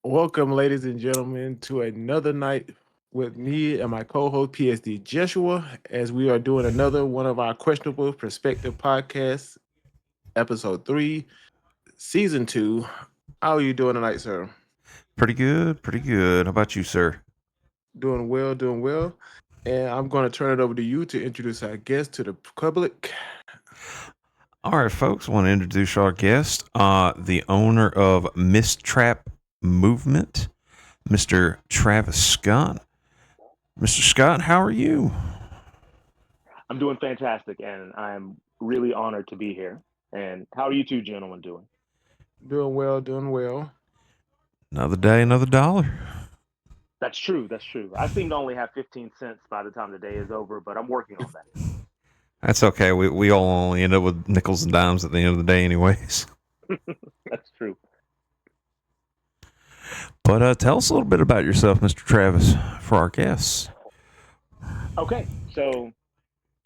Welcome, ladies and gentlemen, to another night with me and my co-host PSD Joshua, as we are doing another one of our questionable perspective podcasts, episode 3, season 2. How are you doing tonight, sir? Pretty good, pretty good. How about you, sir? Doing well, doing well. And I'm going to turn it over to you to introduce our guest to the public. All right, folks, I want to introduce our guest, the owner of Miss Trap Movement, Mr. Travis Scott. Mr. Scott, how are you? I'm doing fantastic, and I'm really honored to be here. And how are you two gentlemen doing? Doing well, doing well. Another day, another dollar. That's true. That's true. I seem to only have 15 cents by the time the day is over, but I'm working on That's okay. We all only end up with nickels and dimes at the end of the day, anyways. that. That's true. But tell us a little bit about yourself, Mr. Travis, for our guests. Okay, so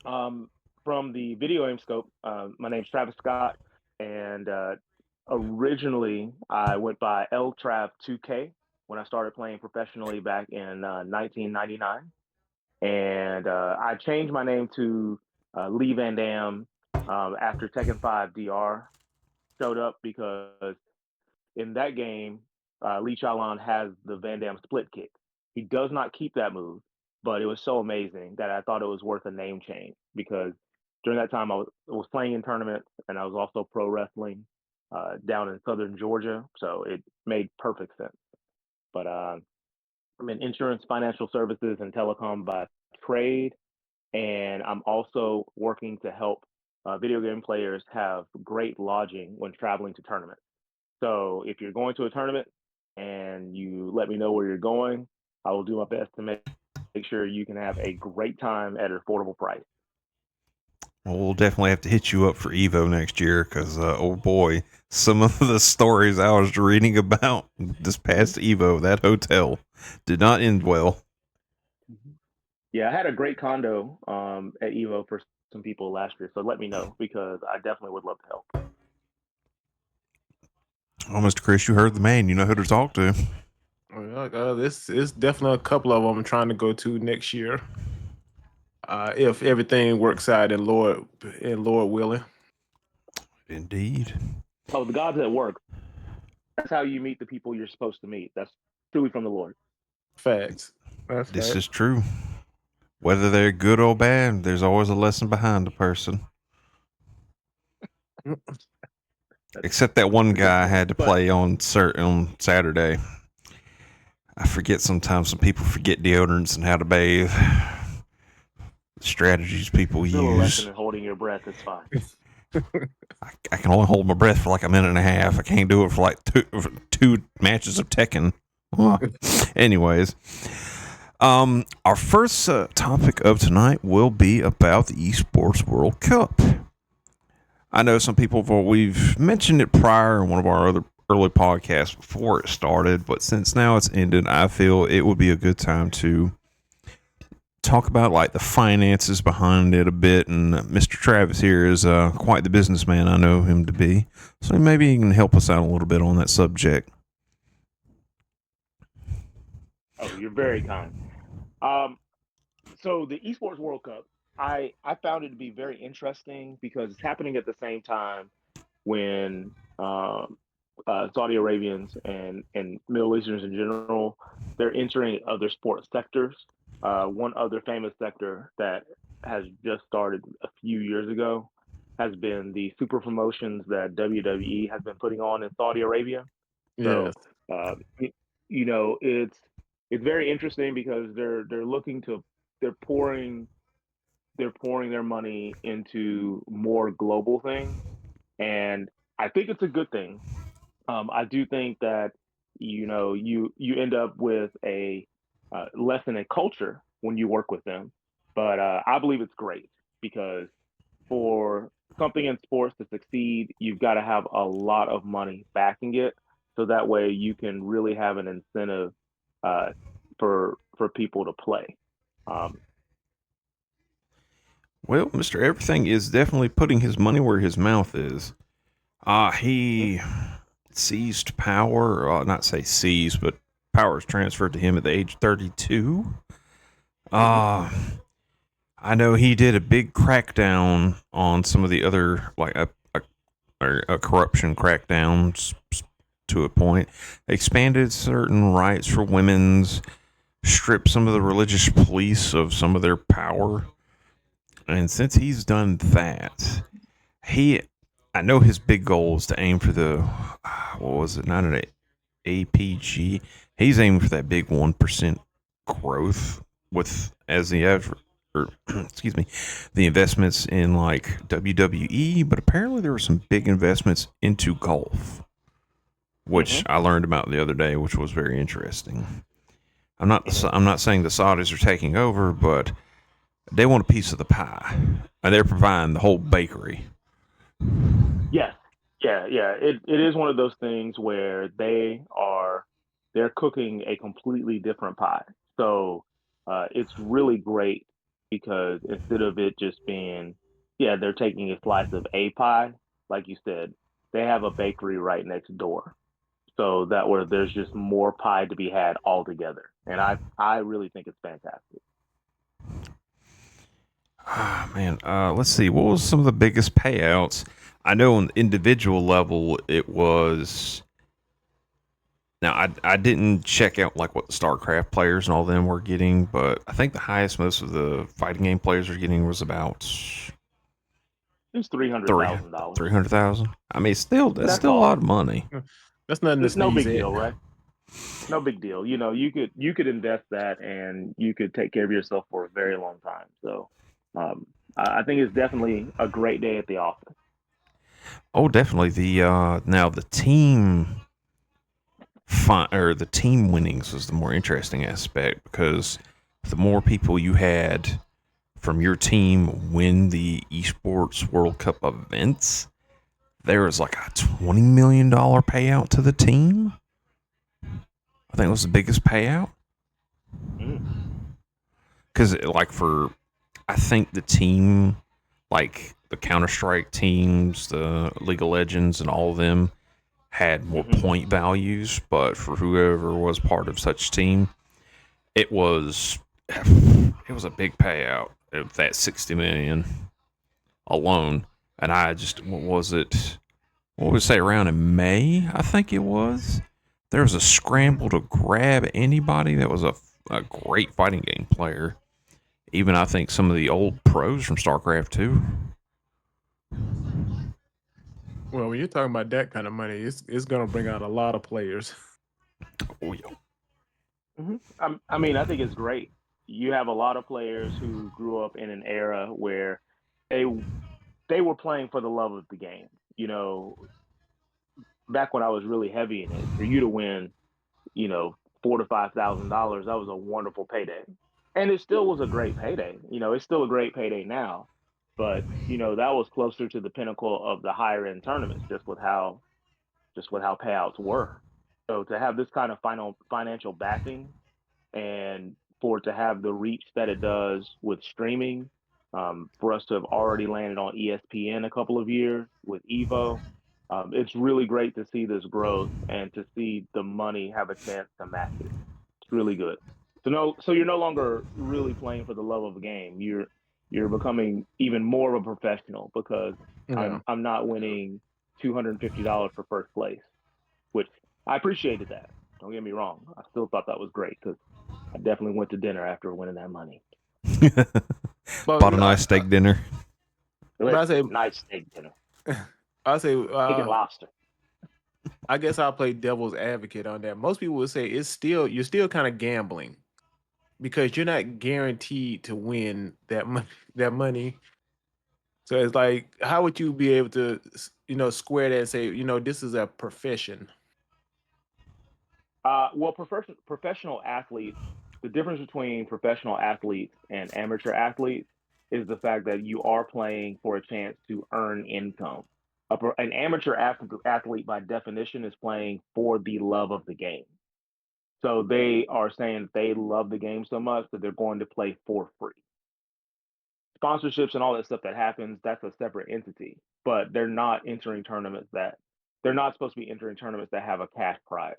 from the video game scope, my name's Travis Scott, and originally I went by Trav 2K when I started playing professionally back in 1999. And I changed my name to LeeVanDam after Tekken 5 DR showed up because in that game, Lee Chalan has the Van Dam split kick. He does not keep that move, but it was so amazing that I thought it was worth a name change because during that time I was playing in tournaments and I was also pro wrestling down in southern Georgia, so it made perfect sense. But I'm in insurance, financial services, and telecom by trade, and I'm also working to help video game players have great lodging when traveling to tournaments. So if you're going to a tournament and you let me know where you're going, I will do my best to make sure you can have a great time at an affordable price. Well, we'll definitely have to hit you up for Evo next year because, oh boy, some of the stories I was reading about this past Evo, that hotel did not end well. Mm-hmm. Yeah, I had a great condo at Evo for some people last year, so let me know because I definitely would love to help. Oh, Mr. Chris, you heard the man. You know who to talk to. This is definitely a couple of them I'm trying to go to next year. If everything works out and Lord willing. Indeed. Oh, the gods at work. That's how you meet the people you're supposed to meet. That's truly from the Lord. Facts. That's This fact. is true. Whether they're good or bad, there's always a lesson behind a person. That's Except that one a good guy I point. had to But play on Saturday. I forget sometimes some people forget deodorants and how to bathe. Strategies people still a lesson use. in holding your breath is fine. I can only hold my breath for like a minute and a half. I can't do it for like two matches of Tekken. Anyways, our first topic of tonight will be about the Esports World Cup. I know some people, we've mentioned it prior in one of our other early podcasts before it started, but since now it's ended, I feel it would be a good time to talk about like the finances behind it a bit. And Mr. Travis here is quite the businessman I know him to be, so maybe he can help us out a little bit on that subject. Oh, you're very kind. Um, so the Esports World Cup, I found it to be very interesting because it's happening at the same time when Saudi Arabians and Middle Easterns in general they're entering other sports sectors. One other famous sector that has just started a few years ago has been the super promotions that WWE has been putting on in Saudi Arabia. Yes. So uh, it, it's very interesting because they're looking to they're pouring they're pouring their money into more global things, and I think it's a good thing. I do think that you end up with a lesson in culture when you work with them, but I believe it's great because for something in sports to succeed, you've got to have a lot of money backing it, so that way you can really have an incentive uh, for people to play. Um, Well, Mr. Everything is definitely putting his money where his mouth is. He seized power, or not say seized, but power is transferred to him at the age of 32. Mhm. Uh, I know he did a big crackdown on some of the other, like a corruption crackdowns to a point, expanded certain rights for women's, stripped some of the religious police of some of their power. And since he's done that, he, I know his big goal is to aim for the, what was it, not an APG. He's aiming for that big 1% growth with as the average, or excuse me, the investments in like WWE. But apparently there were some big investments into golf, which Mhm. I learned about the other day, which was very interesting. Mhm. I'm not saying the Saudis are taking over, but they want a piece of the pie, and they're providing the whole bakery. Yes. Yeah. Yeah. It is one of those things where they're cooking a completely different pie. So it's really great because instead of it just being, yeah, they're taking a slice of a pie, like you said, they have a bakery right next door. So that where there's just more pie to be had altogether. And I really think it's fantastic. Ah, man, let's see. What was some of the biggest payouts? I know on the individual level, it was. Now, I didn't check out like what the StarCraft players and all them were getting, but I think the highest most of the fighting game players are getting was about It's three hundred three thousand dollars. 300,000. I mean, still that's That's still a all. lot of money. That's nothing to No sneeze big at. deal, right? No big deal. You could invest that and you could take care of yourself for a very long time. So I think it's definitely a great day at the office. Oh, definitely. The now the team or the team winnings was the more interesting aspect because the more people you had from your team win the Esports World Cup events, there was like a $20 million payout to the team. I think it was the biggest payout Mm. because, like, for I think the team, like the Counter Strike teams, the League of Legends, and all of them had more Hmm. point values, but for whoever was part of such team, it was it was a big payout of that 60 million alone. And I just what was it? What would we say around in May? I think it was. There was a Hmm. scramble to grab anybody that was a great fighting game player. Even I think some of the old pros from StarCraft 2. Well, when you're talking about that kind of money, it's gonna bring out a lot of players. Oh yeah. Hmm. I mean, I think it's great. You have a lot of players who grew up in an era where they they were playing for the love of the game. You know, back when I was really heavy in it, for you to win, $4,000 to $5,000, that was a wonderful payday. And it still was a great payday. It's still a great payday now. But, that was closer to the pinnacle of the higher end tournaments, just with how payouts were. So to have this kind of final financial backing and for it to have the reach that it does with streaming, for us to have already landed on ESPN a couple of years with Evo, it's really great to see this growth and to see the money have a chance to match it. It's really good. So you're no longer really playing for the love of the game. You're becoming even more of a professional because Yeah. I'm not winning $250 for first place, which I appreciated that. Don't get me wrong. I still thought that was great because I definitely went to dinner after winning that money. But Bought a nice I, steak dinner. but I Listen, say nice steak dinner, I say steak and lobster. I guess I'll play devil's advocate on that. Most people would say it's still you're still kind of gambling because you're not guaranteed to win that money. That money. So it's like, how would you be able to, square that and say, this is a profession? Well, professional athletes, the difference between professional athletes and amateur athletes is the fact that you are playing for a chance to earn income. An amateur athlete, by definition, is playing for the love of the game. So they are saying they love the game so much that they're going to play for free. Sponsorships and all that stuff that happens, that's a separate entity, but they're not entering tournaments that they're not supposed to be entering tournaments that have a cash prize.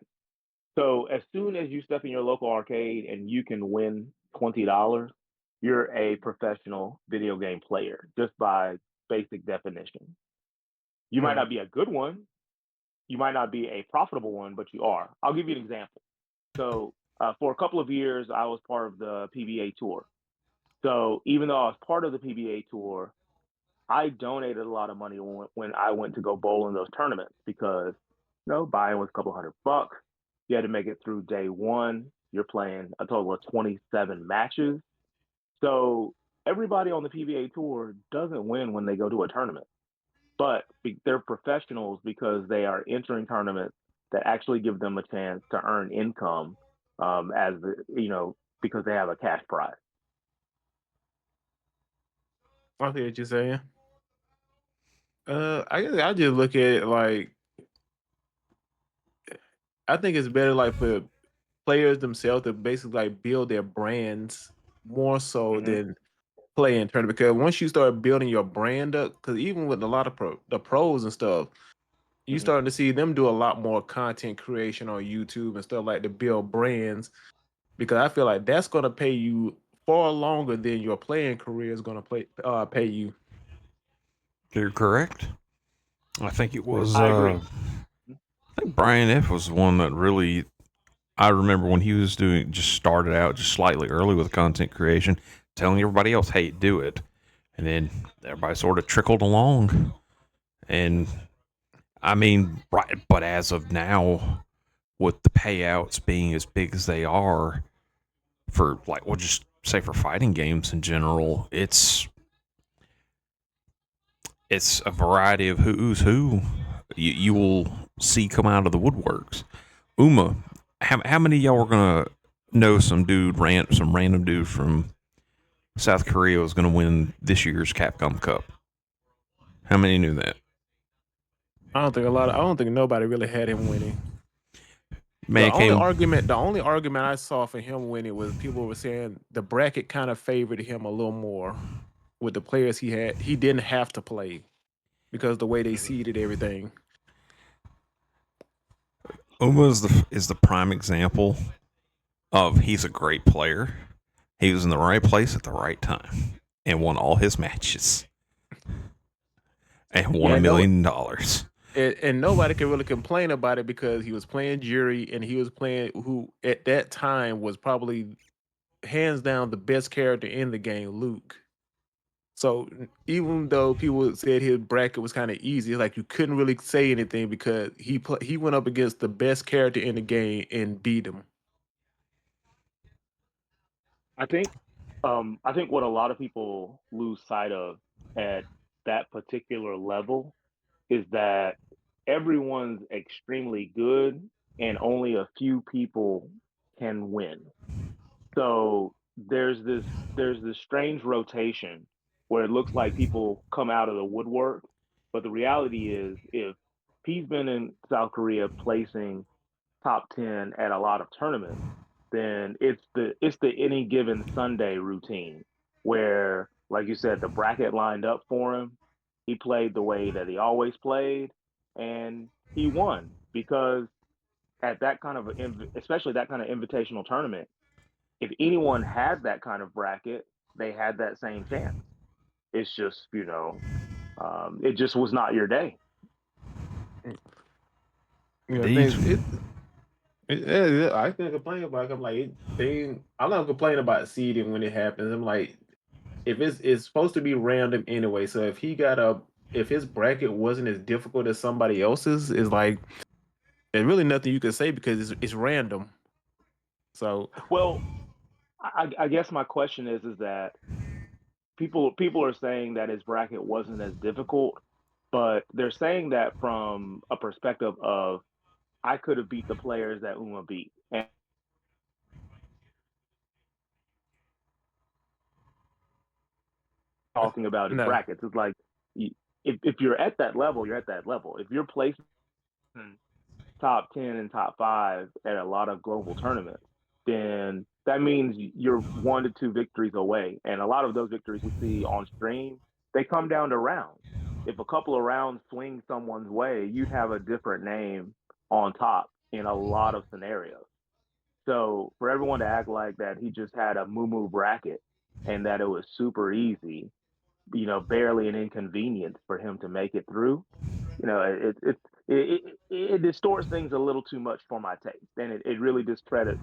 So as soon as you step in your local arcade and you can win $20, you're a professional video game player just by basic definition. You might Right. not be a good one, you might not be a profitable one, but you are. I'll give you an example. So for a couple of years, I was part of the PBA tour. So even though I was part of the PBA tour, I donated a lot of money when I went to go bowl in those tournaments because, buy-in was a couple $100. You had to make it through day one. You're playing a total of 27 matches. So everybody on the PBA tour doesn't win when they go to a tournament, but they're professionals because they are entering tournaments that actually give them a chance to earn income as because they have a cash prize. I see what you're saying. I guess I just look at it like I think it's better like for players themselves to basically like build their brands more so Mm-hmm. than play in tournament. Because once you start building your brand up, because even with a lot of the pros and stuff, you Mm-hmm. starting to see them do a lot more content creation on YouTube and stuff like to build brands. Because I feel like that's going to pay you far longer than your playing career is going to pay you. You're correct. I think it was. I agree. I think Brian F was the one that really. I remember when he was doing, just started out just slightly early with content creation, telling everybody else, "Hey, do it," and then everybody sort of trickled along. And I mean, right, but as of now, with the payouts being as big as they are for, like, we'll just say for fighting games in general, it's a variety of who's who you will see come out of the woodworks. Uma, how many of y'all are gonna know some random dude from South Korea was gonna win this year's Capcom Cup? How many knew that? I don't think nobody really had him winning. Man, it came. The only argument I saw for him winning was people were saying the bracket kind of favored him a little more with the players he had. He didn't have to play because the way they Mm-hmm. seeded everything. Uma is the prime example of he's a great player. He was in the right place at the right time and won all his matches and won Yeah, $1 million. and nobody can really complain about it because he was playing jury and he was playing who at that time was probably hands down the best character in the game, Luke. So even though people said his bracket was kind of easy, like you couldn't really say anything because he went up against the best character in the game and beat him. I think I think what a lot of people lose sight of at that particular level is that everyone's extremely good and only a few people can win. So there's this strange rotation where it looks like people come out of the woodwork, but the reality is if he's been in South Korea placing top 10 at a lot of tournaments, then it's the any given Sunday routine where, like you said, the bracket lined up for him. He played the way that he always played, and he won because at that kind of especially that kind of invitational tournament, if anyone had that kind of bracket, they had that same chance. It's just it just was not your day. You know, Indeed. things I can complain about it. I'm like I'm not complaining about seeding when it happens. I'm like if it's supposed to be random anyway. So if his bracket wasn't as difficult as somebody else's, it's like there's really nothing you can say because it's random. So Well, I guess my question is that people are saying that his bracket wasn't as difficult, but they're saying that from a perspective of I could have beat the players that Uma beat, and talking about his no. brackets. It's like if you're at that level, you're at that level. If you're placing top 10 and top 5 at a lot of global tournaments, then that means you're 1 to 2 victories away. And a lot of those victories we see on stream, they come down to rounds. if a couple of rounds swing someone's way, you'd have a different name on top in a lot of scenarios. So for everyone to act like that he just had a moo bracket and that it was super easy, barely an inconvenience for him to make it through, it distorts things a little too much for my taste, and it really discredits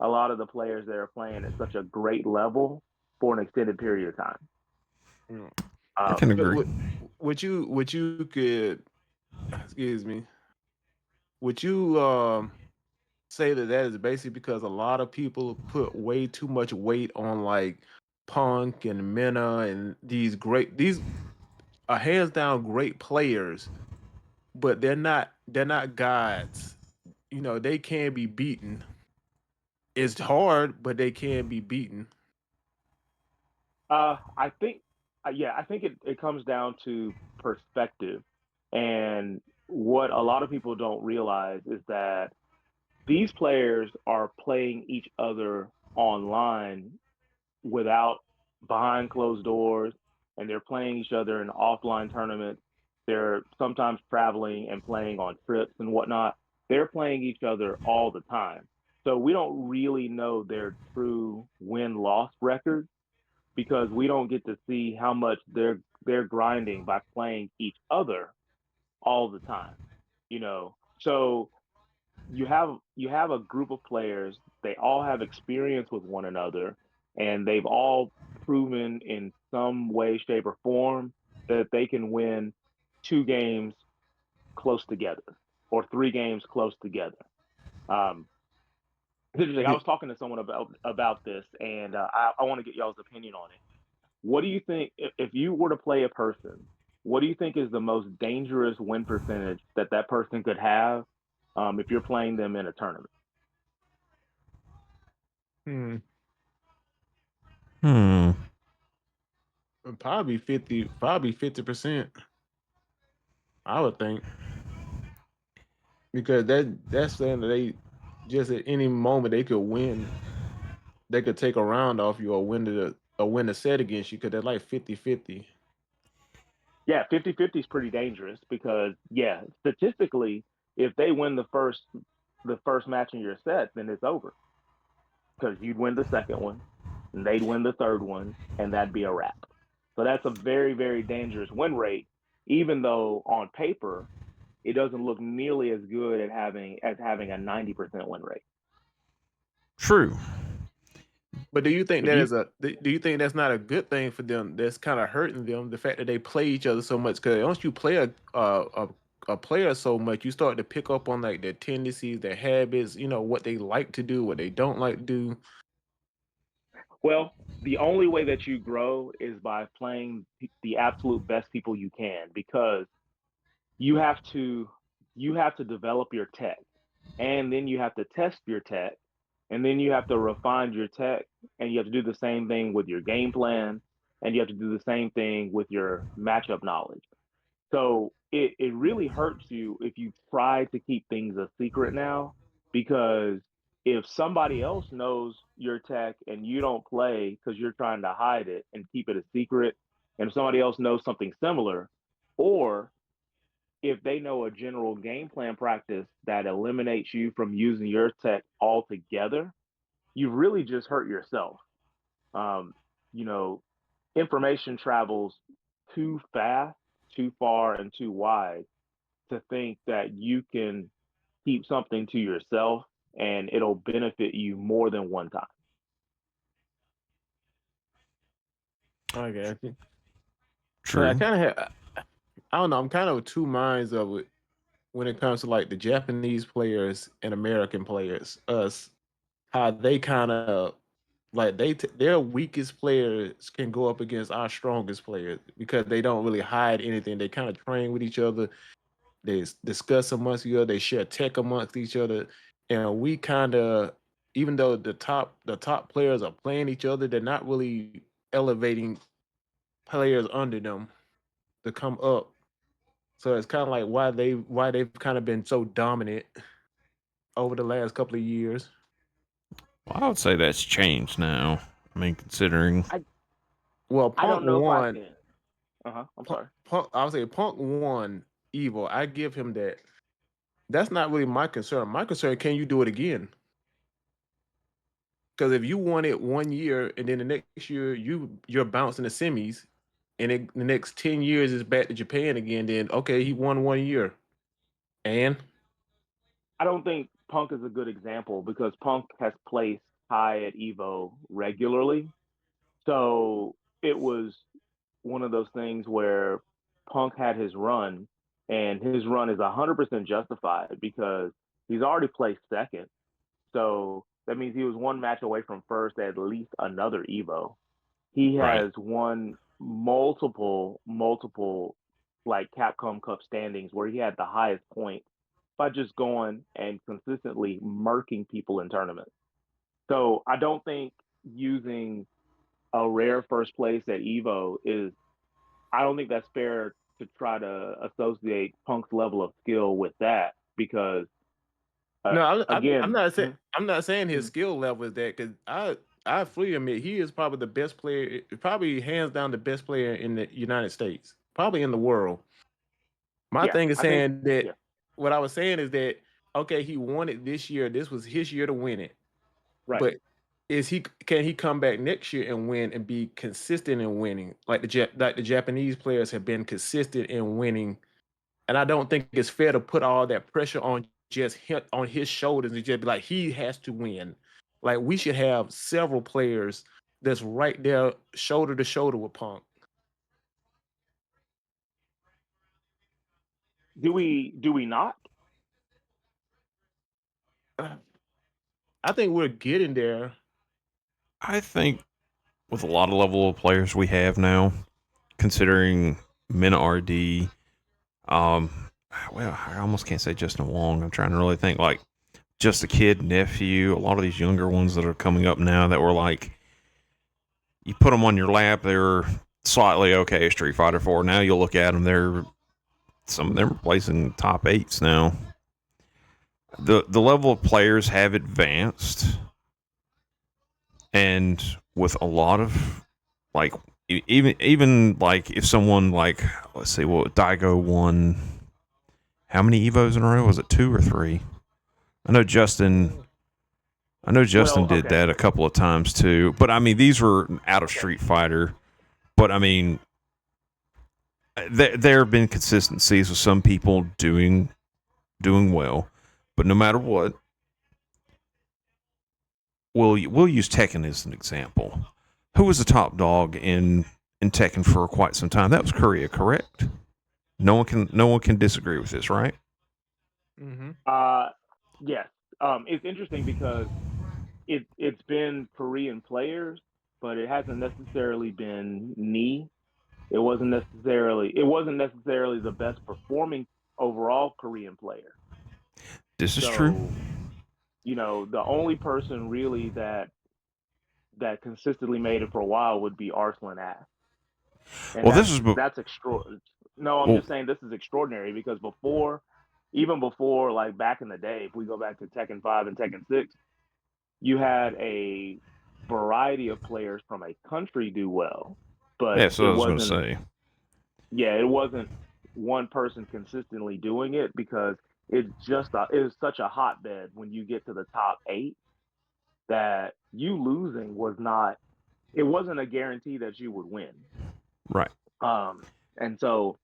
a lot of the players that are playing at such a great level for an extended period of time. Mm. I can But agree. would you could excuse me? Would you say that that is basically because a lot of people put way too much weight on like Punk and Mena and these are hands down great players, but they're not gods. They can be beaten. It's hard, but they can be beaten. I think, yeah, I think it comes down to perspective. And what a lot of people don't realize is that these players are playing each other online without behind closed doors, and they're playing each other in offline tournaments. They're sometimes traveling and playing on trips and whatnot. They're playing each other all the time. So we don't really know their true win loss record because we don't get to see how much they're grinding by playing each other all the time. So you have a group of players, they all have experience with one another, and they've all proven in some way, shape, or form that they can win 2 games close together or 3 games close together. Um, it's interesting. I Yeah. was talking to someone about this, and I want to get y'all's opinion on it. What do you think if you were to play a person? What do you think is the most dangerous win percentage that that person could have if you're playing them in a tournament? Hmm. Hmm. Probably 50%. I would think because that's saying that they just at any moment they could win. They could take a round off you or win the set against you because they're like 50-50. Yeah, 50-50 is pretty dangerous because yeah, statistically, if they win the first match in your set, then it's over because you'd win the second one, and they'd win the third one, and that'd be a wrap. So that's a very, very dangerous win rate, even though on paper it doesn't look nearly as good at having a 90% win rate. True. But do you think If that you is a do you think that's not a good thing for them? That's kind of hurting them. The fact that they play each other so much because once you play a player so much, you start to pick up on like their tendencies, their habits. What they like to do, what they don't like to do. Well, the only way that you grow is by playing the absolute best people you can because you have to you have to develop your tech, and then you have to test your tech, and then you have to refine your tech, and you have to do the same thing with your game plan, and you have to do the same thing with your matchup knowledge. So it really hurts you if you try to keep things a secret now, because if somebody else knows your tech and you don't play because you're trying to hide it and keep it a secret, and if somebody else knows something similar, or if they know a general game plan practice that eliminates you from using your tech altogether, you really just hurt yourself. Um, you know, Information travels too fast, too far, and too wide to think that you can keep something to yourself and it'll benefit you more than one time. Okay, but I True. kind of have. I don't know. I'm kind of of two minds of it when it comes to like the Japanese players and American players. Us, how they kind of like their weakest players can go up against our strongest players because they don't really hide anything. They kind of train with each other. They discuss amongst each other. They share tech amongst each other, and we kind of, even though the top players are playing each other, they're not really elevating players under them to come up. So it's kind of like why they've kind of been so dominant over the last couple of years. Well, I would say that's changed now. I mean, considering. I Well, I Punk don't know if I won. can. I'm Punk, sorry. Punk, I would say Punk won Evo. I give him that. That's not really my concern. My concern, can you do it again? Because if you won it 1 year and then the next year you're bouncing the semis, and the next 10 years is back to Japan again, then okay, he won 1 year, and I don't think Punk is a good example because Punk has placed high at Evo regularly. So it was one of those things where Punk had his run, and his run is 100% justified because he's already placed second. So that means he was one match away from first at least another Evo. He Right. has won multiple like Capcom Cup standings where he had the highest point by just going and consistently murking people in tournaments. So I don't think using a rare first place at Evo is, I don't think that's fair to try to associate Punk's level of skill with that because no, I'm again, not saying I'm not saying his mhm, skill level is that, because I fully admit he is probably the best player, probably hands down the best player in the United States, probably in the world. My yeah, thing is I think saying that, yeah, what I was saying is that, okay, he won it this year. This was his year to win it. right. But can he come back next year and win and be consistent in winning, like the Japanese players have been consistent in winning? And I don't think it's fair to put all that pressure on just him, on his shoulders, and just be like he has to win. Like, we should have several players that's right there shoulder to shoulder with Punk. Do we not? Uh, I think we're getting there. I think with a lot of level of players we have now, considering Min RD, um, well, I almost can't say Justin Wong. I'm trying to really think like just a kid nephew. A lot of these younger ones that are coming up now that were like, you put them on your lap, they're slightly okay at Street Fighter 4. Now you'll look at them, they're some of them are placing top eights now. The level of players have advanced, and with a lot of like even like if someone like, let's see, well, Daigo won how many Evos in a row? Was it 2 or 3? I know Justin. I know Justin Well, did okay, that a couple of times too. But I mean, these were out of okay. Street Fighter. But I mean, there have been consistencies with some people doing well. But no matter what, we'll use Tekken as an example. Who was the top dog in Tekken for quite some time? That was Korea, correct? No one can disagree with this, right? Hmm. Uh, yes. It's interesting because it's been Korean players, but it hasn't necessarily been knee. It wasn't necessarily the best performing overall Korean player. This is true. So, the only person really that consistently made it for a while would be Arslan Ash. And Well, that's this is that's extraordinary. No, I'm well, just saying this is extraordinary because even before, like back in the day, if we go back to Tekken 5 and Tekken 6, you had a variety of players from a country do well, but yeah. So I was going to say, it wasn't one person consistently doing it because it is such a hotbed when you get to the top 8 that you losing was not, it wasn't a guarantee that you would win. right. Um, and so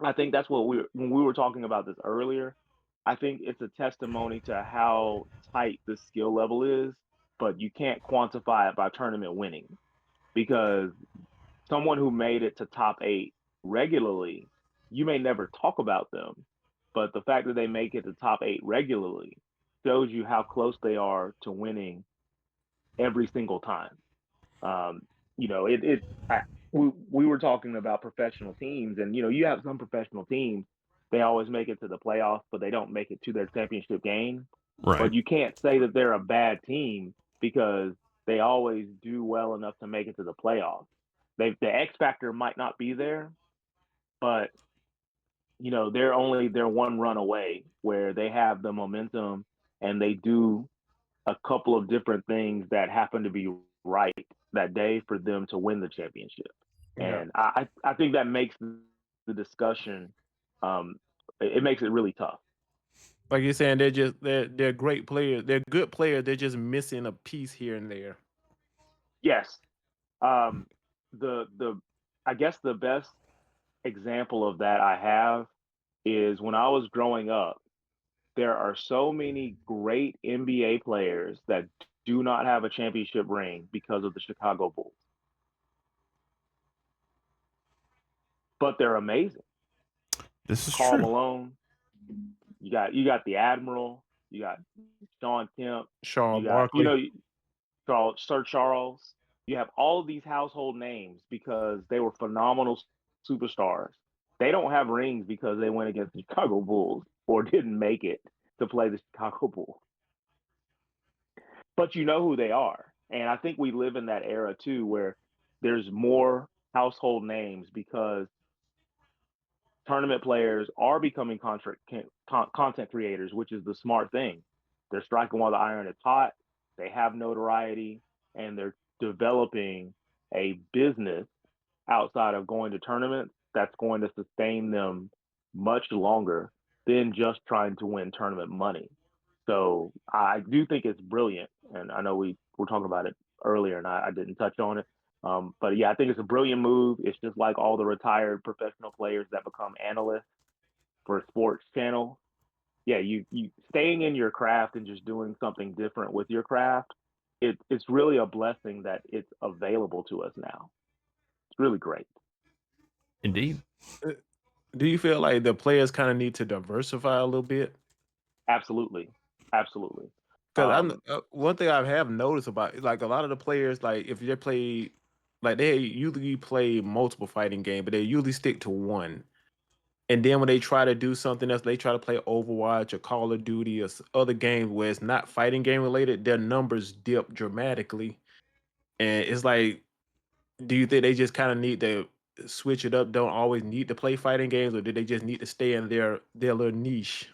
I think that's what when we were talking about this earlier, I think it's a testimony to how tight the skill level is, but you can't quantify it by tournament winning because someone who made it to top 8 regularly, you may never talk about them, but the fact that they make it to top 8 regularly shows you how close they are to winning every single time. Um, we were talking about professional teams, and you have some professional teams, they always make it to the playoffs, but they don't make it to their championship game. Right. But you can't say that they're a bad team because they always do well enough to make it to the playoffs. The X factor might not be there, but they're one run away where they have the momentum and they do a couple of different things that happen to be right that day for them to win the championship. Yeah. And I think that makes the discussion, um, it makes it really tough. Like you're saying, they're great players. They're good players. They're just missing a piece here and there. Yes. Um, the I guess the best example of that I have is when I was growing up, there are so many great NBA players that do not have a championship ring because of the Chicago Bulls, but they're amazing. This is Karl true. Malone, you got the Admiral, you got Sean Kemp, you Charles got Barkley. Sir Charles. You have all these household names because they were phenomenal superstars. They don't have rings because they went against the Chicago Bulls or didn't make it to play the Chicago Bulls, but you know who they are. And I think we live in that era too, where there's more household names because tournament players are becoming content creators, which is the smart thing. They're striking while the iron is hot. They have notoriety, and they're developing a business outside of going to tournaments that's going to sustain them much longer than just trying to win tournament money. So I do think it's brilliant, and I know we were talking about it earlier, and I didn't touch on it. But yeah, I think it's a brilliant move. It's just like all the retired professional players that become analysts for sports channels. Yeah, you staying in your craft and just doing something different with your craft. It's really a blessing that it's available to us now. It's really great. Indeed. Uh, Do you feel like the players kind of need to diversify a little bit? Absolutely, absolutely. Because Um, one thing I have noticed about like a lot of the players, like if they play, like they usually play multiple fighting games, but they usually stick to one. And then when they try to do something else, they try to play Overwatch or Call of Duty or other games where it's not fighting game related, their numbers dip dramatically. And it's like, do you think they just kind of need to switch it up? Don't always need to play fighting games, or do they just need to stay in their little niche?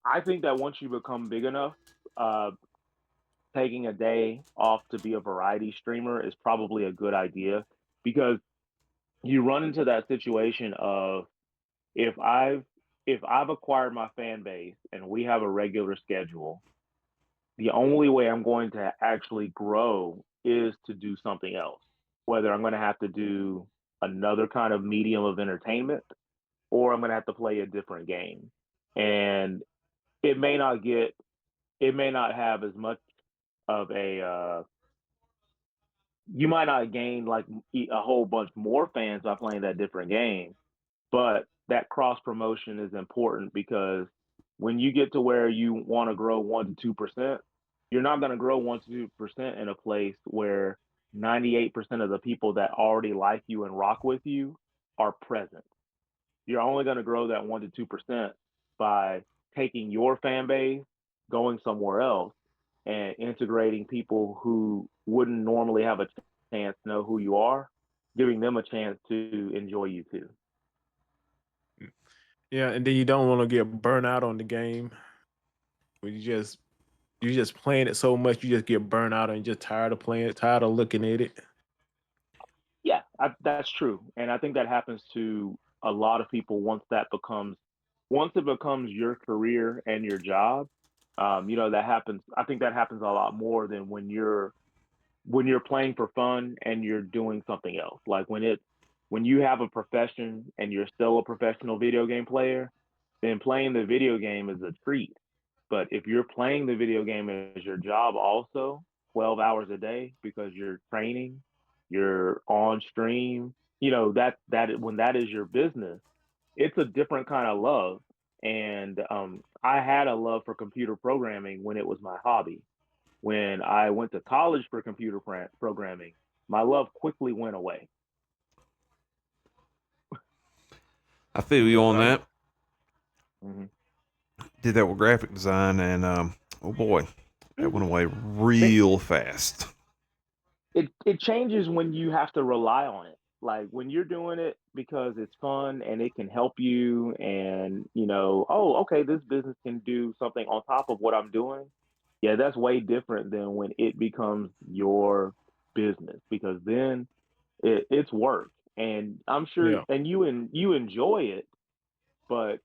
I think that once you become big enough, uh, taking a day off to be a variety streamer is probably a good idea because you run into that situation of if I've if I've acquired my fan base and we have a regular schedule, the only way I'm going to actually grow is to do something else. Whether I'm going to have to do another kind of medium of entertainment or I'm going to have to play a different game. And it may not get it may not have as much of a you might not gain like a whole bunch more fans by playing that different game, but that cross promotion is important because when you get to where you want to grow 1 to 2%, you're not going to grow 1 to 2% in a place where 98% of the people that already like you and rock with you are present. You're only going to grow that 1 to 2% by taking your fan base, going somewhere else, and integrating people who wouldn't normally have a chance to know who you are, giving them a chance to enjoy you too. Yeah, and then you don't want to get burnt out on the game. When you just playing it so much, you just get burnt out and just tired of playing it, tired of looking at it. Yeah, that's true, and I think that happens to a lot of people once it becomes your career and your job. That happens. I think that happens a lot more than when you're playing for fun and you're doing something else. Like when you have a profession and you're still a professional video game player, then playing the video game is a treat. But if you're playing the video game as your job also, 12 hours a day because you're training, you're on stream, that when that is your business, it's a different kind of love. And I had a love for computer programming when it was my hobby. When I went to college for computer programming, my love quickly went away. I feel you Yeah, on that. Mm-hmm. Did that with graphic design, and oh boy, that went away It, real fast. it changes when you have to rely on it. Like when you're doing it because it's fun and it can help you, and oh, okay, this business can do something on top of what I'm doing. Yeah, that's way different than when it becomes your business, because then it's work. And I'm sure, Yeah. and you enjoy it, but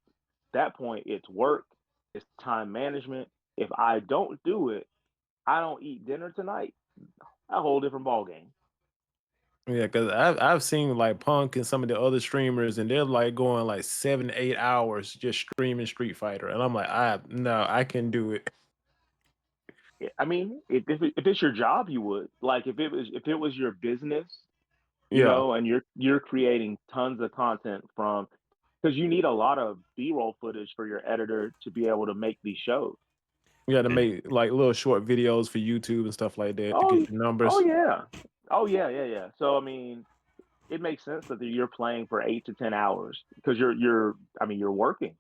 that point it's work, it's time management. If I don't do it, I don't eat dinner tonight. A whole different ball game. Yeah, because I've seen like Punk and some of the other streamers, and they're like going like 7 to 8 hours just streaming Street Fighter, and I'm like, I no, I can do it. I mean, if it's your job, you would. Like if it was your business, Yeah, and you're creating tons of content from, because you need a lot of B-roll footage for your editor to be able to make these shows. yeah, to And make like little short videos for YouTube and stuff like that to Oh, get the oh numbers. yeah, oh yeah, yeah, yeah. So I mean, it makes sense that you're playing for 8 to 10 hours, because I mean, you're working.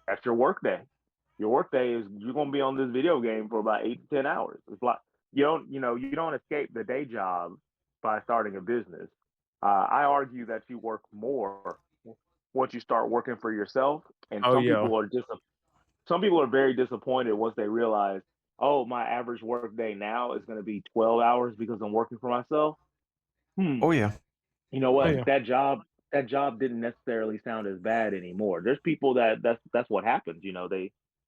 That's your work day. Your work day is you're gonna be on this video game for about 8 to 10 hours. It's like you don't escape the day job by starting a business. I argue that you work more once you start working for yourself, and Oh yeah, some people are very disappointed once they realize, oh, my average work day now is going to be 12 hours because I'm working for myself. Hmm, oh yeah, you know oh what? yeah, That job didn't necessarily sound as bad anymore. There's people that's what happens.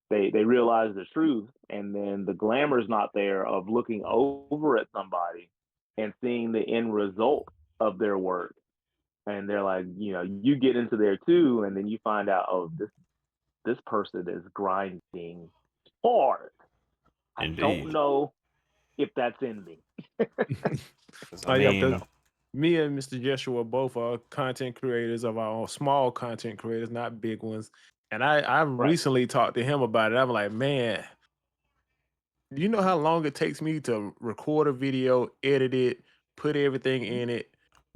They realize the truth, and then the glamour's not there of looking over at somebody and seeing the end result of their work. And they're like, you get into there too, and then you find out, oh, this person is grinding hard. I don't indeed. know if that's in me. 'Cause, I oh yeah. Don't Because mean, know. me and Mr. Joshua both are content creators of our own, small content creators, not big ones. And I Right. recently talked to him about it. I'm like, man, do you know how long it takes me to record a video, edit it, put everything in it,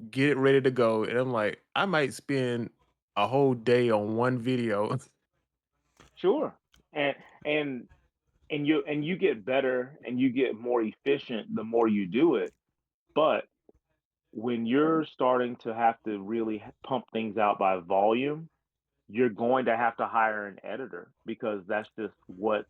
get it ready to go? And I'm like, I might spend a whole day on one video. Sure. And and and you get better and you get more efficient the more you do it. But when you're starting to have to really pump things out by volume, you're going to have to hire an editor, because that's what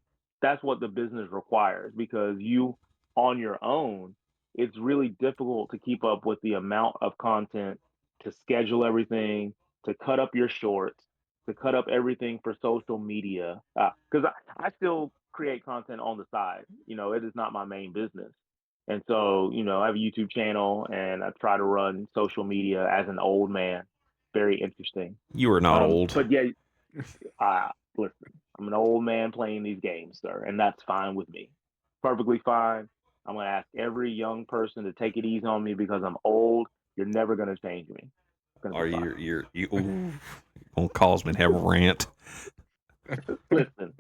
the business requires. Because you, on your own, it's really difficult to keep up with the amount of content, to schedule everything, to cut up your shorts, to cut up everything for social media, because I still create content on the side. It is not my main business. And so, I have a YouTube channel, and I try to run social media as an old man. Very interesting. you are not old. But yeah, listen, I'm an old man playing these games, sir, and that's fine with me. Perfectly fine. I'm gonna ask every young person to take it easy on me, because I'm old. You're never gonna change me. It's gonna be Are fine. you gonna cause me to have a rant? Listen,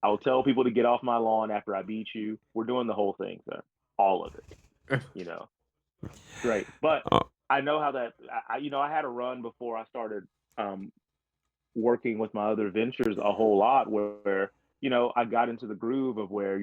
I will tell people to get off my lawn after I beat you. We're doing the whole thing, sir. All of it. You know, great. But Uh, I know how that. I had a run before I started um, working with my other ventures a whole lot, where I got into the groove of where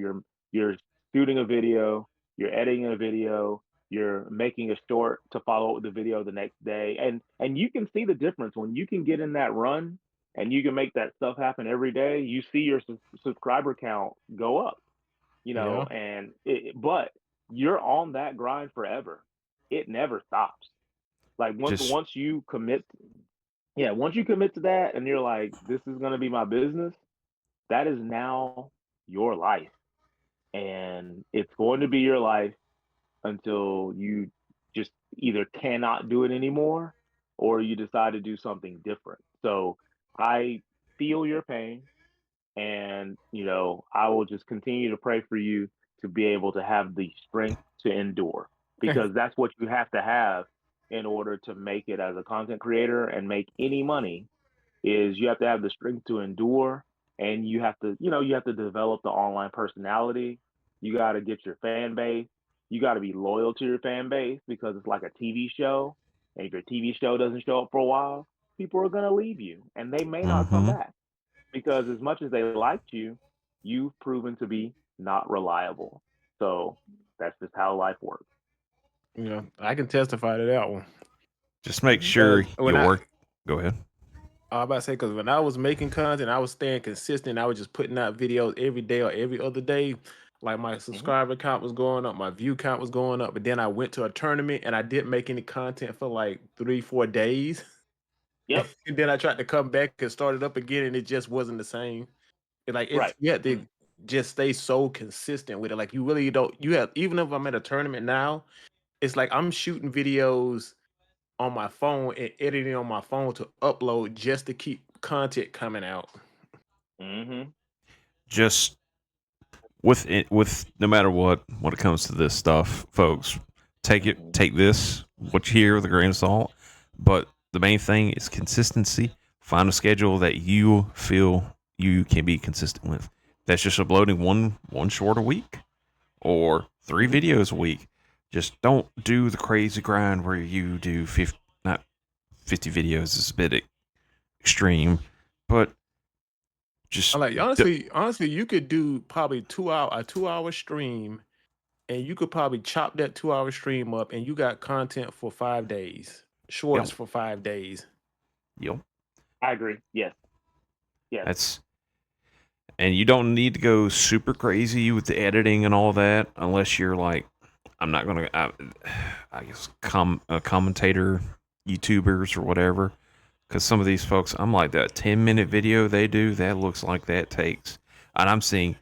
you're shooting a video, you're editing a video, you're making a short to follow up with the video the next day, and you can see the difference when you can get in that run and you can make that stuff happen every day. You see your subscriber count go up, Yeah, but you're on that grind forever. It never stops. Like just once you commit, yeah, once you commit to that and you're like, this is going to be my business, that is now your life. And it's going to be your life until you just either cannot do it anymore, or you decide to do something different. So I feel your pain, and I will just continue to pray for you to be able to have the strength to endure, because that's what you have to have in order to make it as a content creator and make any money. Is you have to have the strength to endure, and you have to develop the online personality. You got to get your fan base. You got to be loyal to your fan base, because it's like a TV show, and if your TV show doesn't show up for a while, people are going to leave you, and they may not come mm-hmm. back, because as much as they liked you, you've proven to be not reliable. So that's just how life works. yeah, I can testify to that one. Just make Because sure when you work. Go ahead. I was about to say, because when I was making content, I was staying consistent. I was just putting out videos every day or every other day. Like my Hmm. subscriber count was going up, my view count was going up, but then I went to a tournament and I didn't make any content for like 3, 4 days. Yep. And then I tried to come back and start it up again, and it just wasn't the same. Like it's Right. you have to just stay so consistent with it. Like you really don't. You have even if I'm at a tournament now, it's like I'm shooting videos on my phone and editing on my phone to upload just to keep content coming out. Hmm. Just with it, with no matter what, when it comes to this stuff, folks, Hmm. take this what you hear with a grain of salt. But the main thing is consistency. Find a schedule that you feel you can be consistent with. That's just uploading one short a week or three Hmm. videos a week. Just don't do the crazy grind where you do 50, not 50 videos is a bit extreme, but I just like honestly, you could do probably 2 hour stream, and you could probably chop that 2 hour stream up, and you got content for 5 days, shorts yep, for 5 days. yep. I agree. Yes. Yes. That's and you don't need to go super crazy with the editing and all that unless you're like I'm not gonna I guess commentator YouTubers or whatever because some of these folks I'm like that 10-minute video they do that looks like that takes and I'm seeing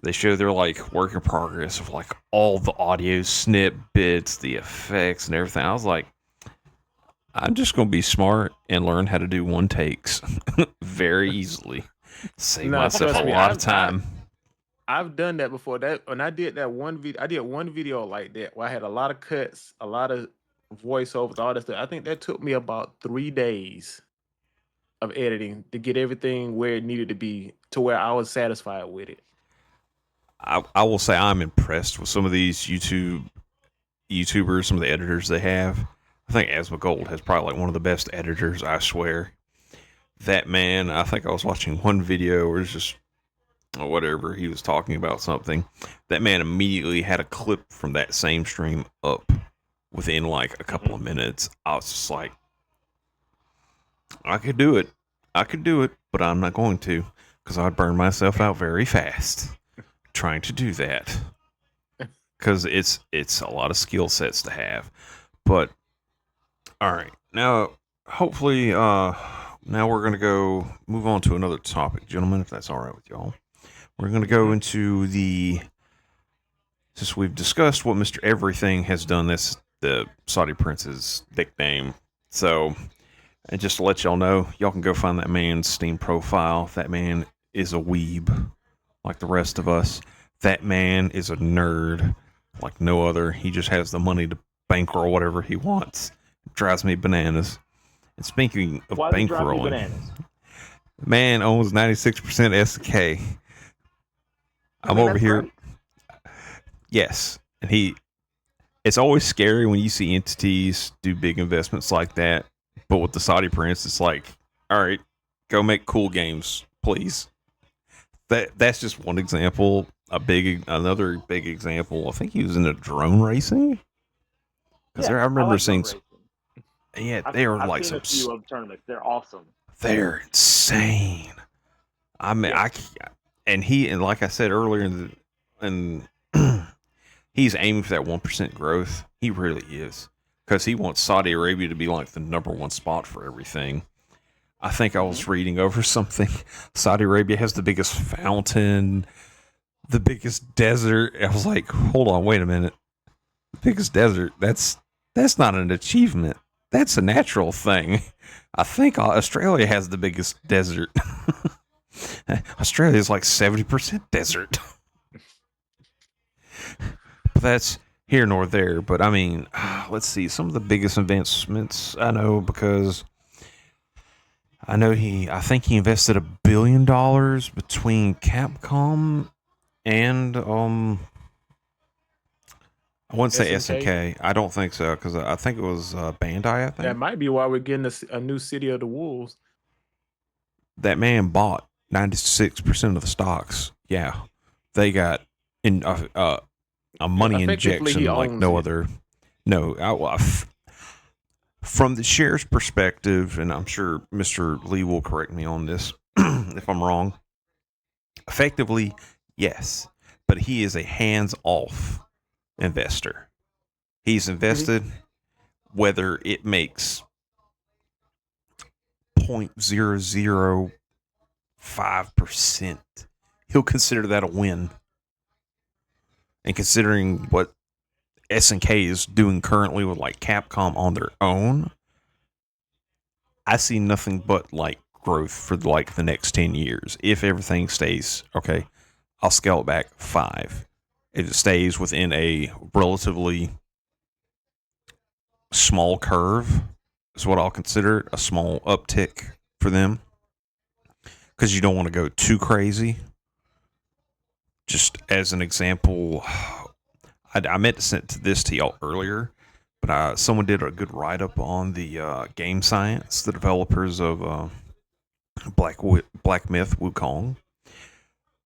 they show their like work in progress of like all the audio snip bits the effects and everything. I was like I'm just gonna be smart and learn how to do one takes very easily, save Nah, myself a trust me, lot of time. I've done that before. That when I did that one video, I did one video like that where I had a lot of cuts, a lot of voiceovers, all that stuff. I think that took me about 3 days of editing to get everything where it needed to be to where I was satisfied with it. I will say I'm impressed with some of these YouTubers, some of the editors they have. I think Asma Gold has probably like one of the best editors. I swear, that man. I think I was watching one video where it's just whatever he was talking about something. That man immediately had a clip from that same stream up within like a couple Hmm. of minutes. I was just like, I could do it. I could do it, but I'm not going to because I'd burn myself out very fast trying to do that. Because it's a lot of skill sets to have. But all right, now hopefully, now we're gonna go move on to another topic, gentlemen, if that's all right with y'all. We're gonna go Hmm. into the since we've discussed what Mister Everything has done. This the Saudi Prince's nickname. So, and just to let y'all know, y'all can go find that man's Steam profile. That man is a weeb, like the rest of us. That man is a nerd like no other. He just has the money to bankroll whatever he wants. It drives me bananas. And speaking of Why does it drive you bankrolling, bananas? man owns 96% SK. I I'm mean, over that's here. great. Yes. And it's always scary when you see entities do big investments like that. But with the Saudi Prince, it's like, all right, go make cool games, please. That's just one example. Another big example. I think he was into drone racing because Yeah, I I remember like drone seeing. racing. Yeah, they were I've like seen a few of tournaments. They're awesome. they're insane. I mean, Yes. and like I said earlier, and he's aiming for that 1% growth. He really is because he wants Saudi Arabia to be like the number one spot for everything. I think I Hmm. was reading over something. Saudi Arabia has the biggest fountain, the biggest desert. I was like, hold on, wait a minute. The biggest desert. That's not an achievement. That's a natural thing. I think Australia has the biggest desert. Australia is like 70% desert. But that's here nor there. But I mean, let's see. Some of the biggest advancements I know because I think he invested $1 billion between Capcom and I wouldn't say SNK. SNK. I don't think so because I think it was Bandai. I That think might be why we're getting a new City of the Wolves. that man bought 96% of the stocks. Yeah, they got in a money Effectively, he injection like owns no it. other. No, from the shares perspective, and I'm sure Mr. Lee will correct me on this if I'm wrong. Effectively, yes, but he is a hands-off investor. He's invested whether it makes 0.005%. He'll consider that a win. And considering what SNK is doing currently with like Capcom on their own, I see nothing but like growth for like the next 10 years. If everything stays okay, I'll scale it back 5. If it stays within a relatively small curve, is what I'll consider a small uptick for them. Because you don't want to go too crazy. Just as an example, I meant to send this to y'all earlier, but someone did a good write-up on the Game Science, the developers of Black Myth Wukong.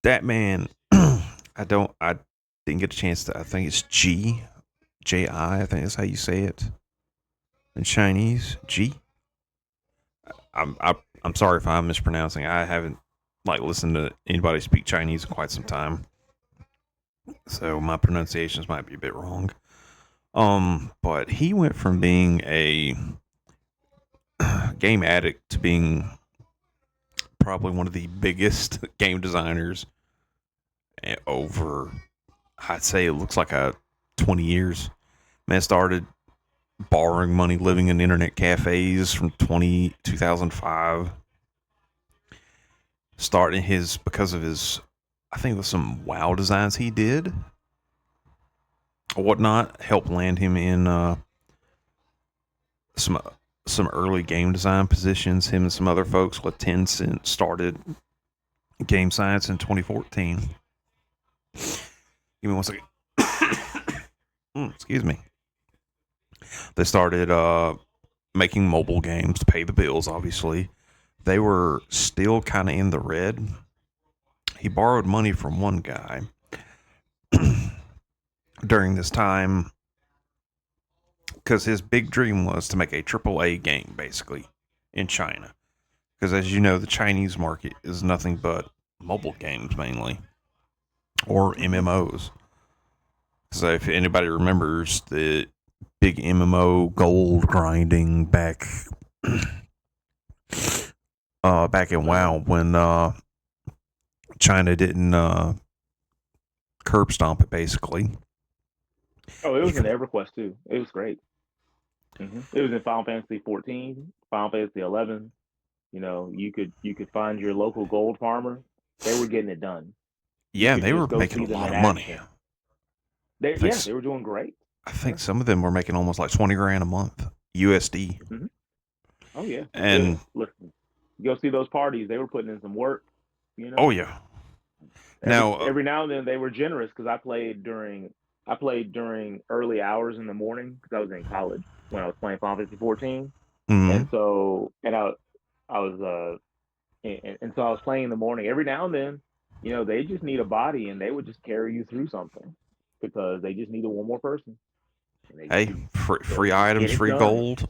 That man, I didn't get a chance to. I think it's J-I. I think that's how you say it in Chinese. G. I'm sorry if I'm mispronouncing. I haven't like listened to anybody speak Chinese in quite some time, so my pronunciations might be a bit wrong. But he went from being a game addict to being probably one of the biggest game designers over, I'd say it looks like 20 years. Man started borrowing money, living in internet cafes from 2005. Starting because of his, I think it was some WoW designs he did or whatnot, helped land him in some early game design positions. Him and some other folks with Tencent started Game Science in 2014. Give me one second. Excuse me. They started making mobile games to pay the bills, obviously. They were still kind of in the red. He borrowed money from one guy during this time because his big dream was to make a AAA game, basically, in China. Because as you know, the Chinese market is nothing but mobile games mainly, or MMOs. So if anybody remembers the big MMO gold grinding back in WoW when China didn't curb stomp it, basically. Oh, it was in EverQuest too. It was great. It was in Final Fantasy 14, Final Fantasy 11. You know, you could find your local gold farmer. They were getting it done. Yeah, they were making a lot of money. They were doing great. I think some of them were making almost like $20,000 a month USD. Mm-hmm. Oh yeah, and listen, go see those parties. They were putting in some work. You know. Oh yeah. Every now and then they were generous because I played during early hours in the morning because I was in college when I was playing Final Fantasy 14, and so I was and so I was playing in the morning. Every now and then, you know, they just need a body and they would just carry you through something because they just needed one more person. Hey, free items, free gold.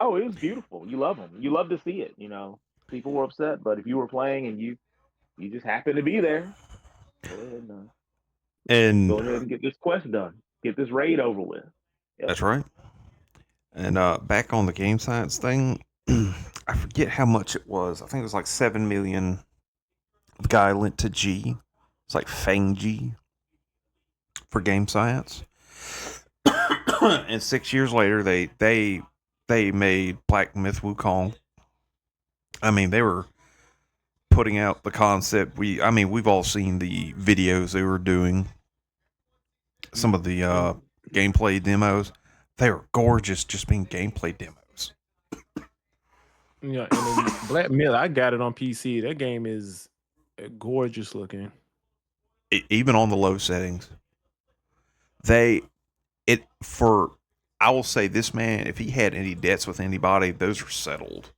Oh, it was beautiful. You love them. You love to see it. You know, people were upset, but if you were playing and you just happened to be there, go ahead and get this quest done. Get this raid over with. Yep. That's right. And back on the Game Science thing, I forget how much it was. I think it was like 7 million. The guy lent to G. It's like Fang G for Game Science. And 6 years later, they made Black Myth Wukong. I mean, they were putting out the concept. We've all seen the videos they were doing. Some of the gameplay demos. They were gorgeous, just being gameplay demos. Yeah, and then Black Myth, I got it on PC. That game is gorgeous looking. Even on the low settings. I will say this man, if he had any debts with anybody, those are settled.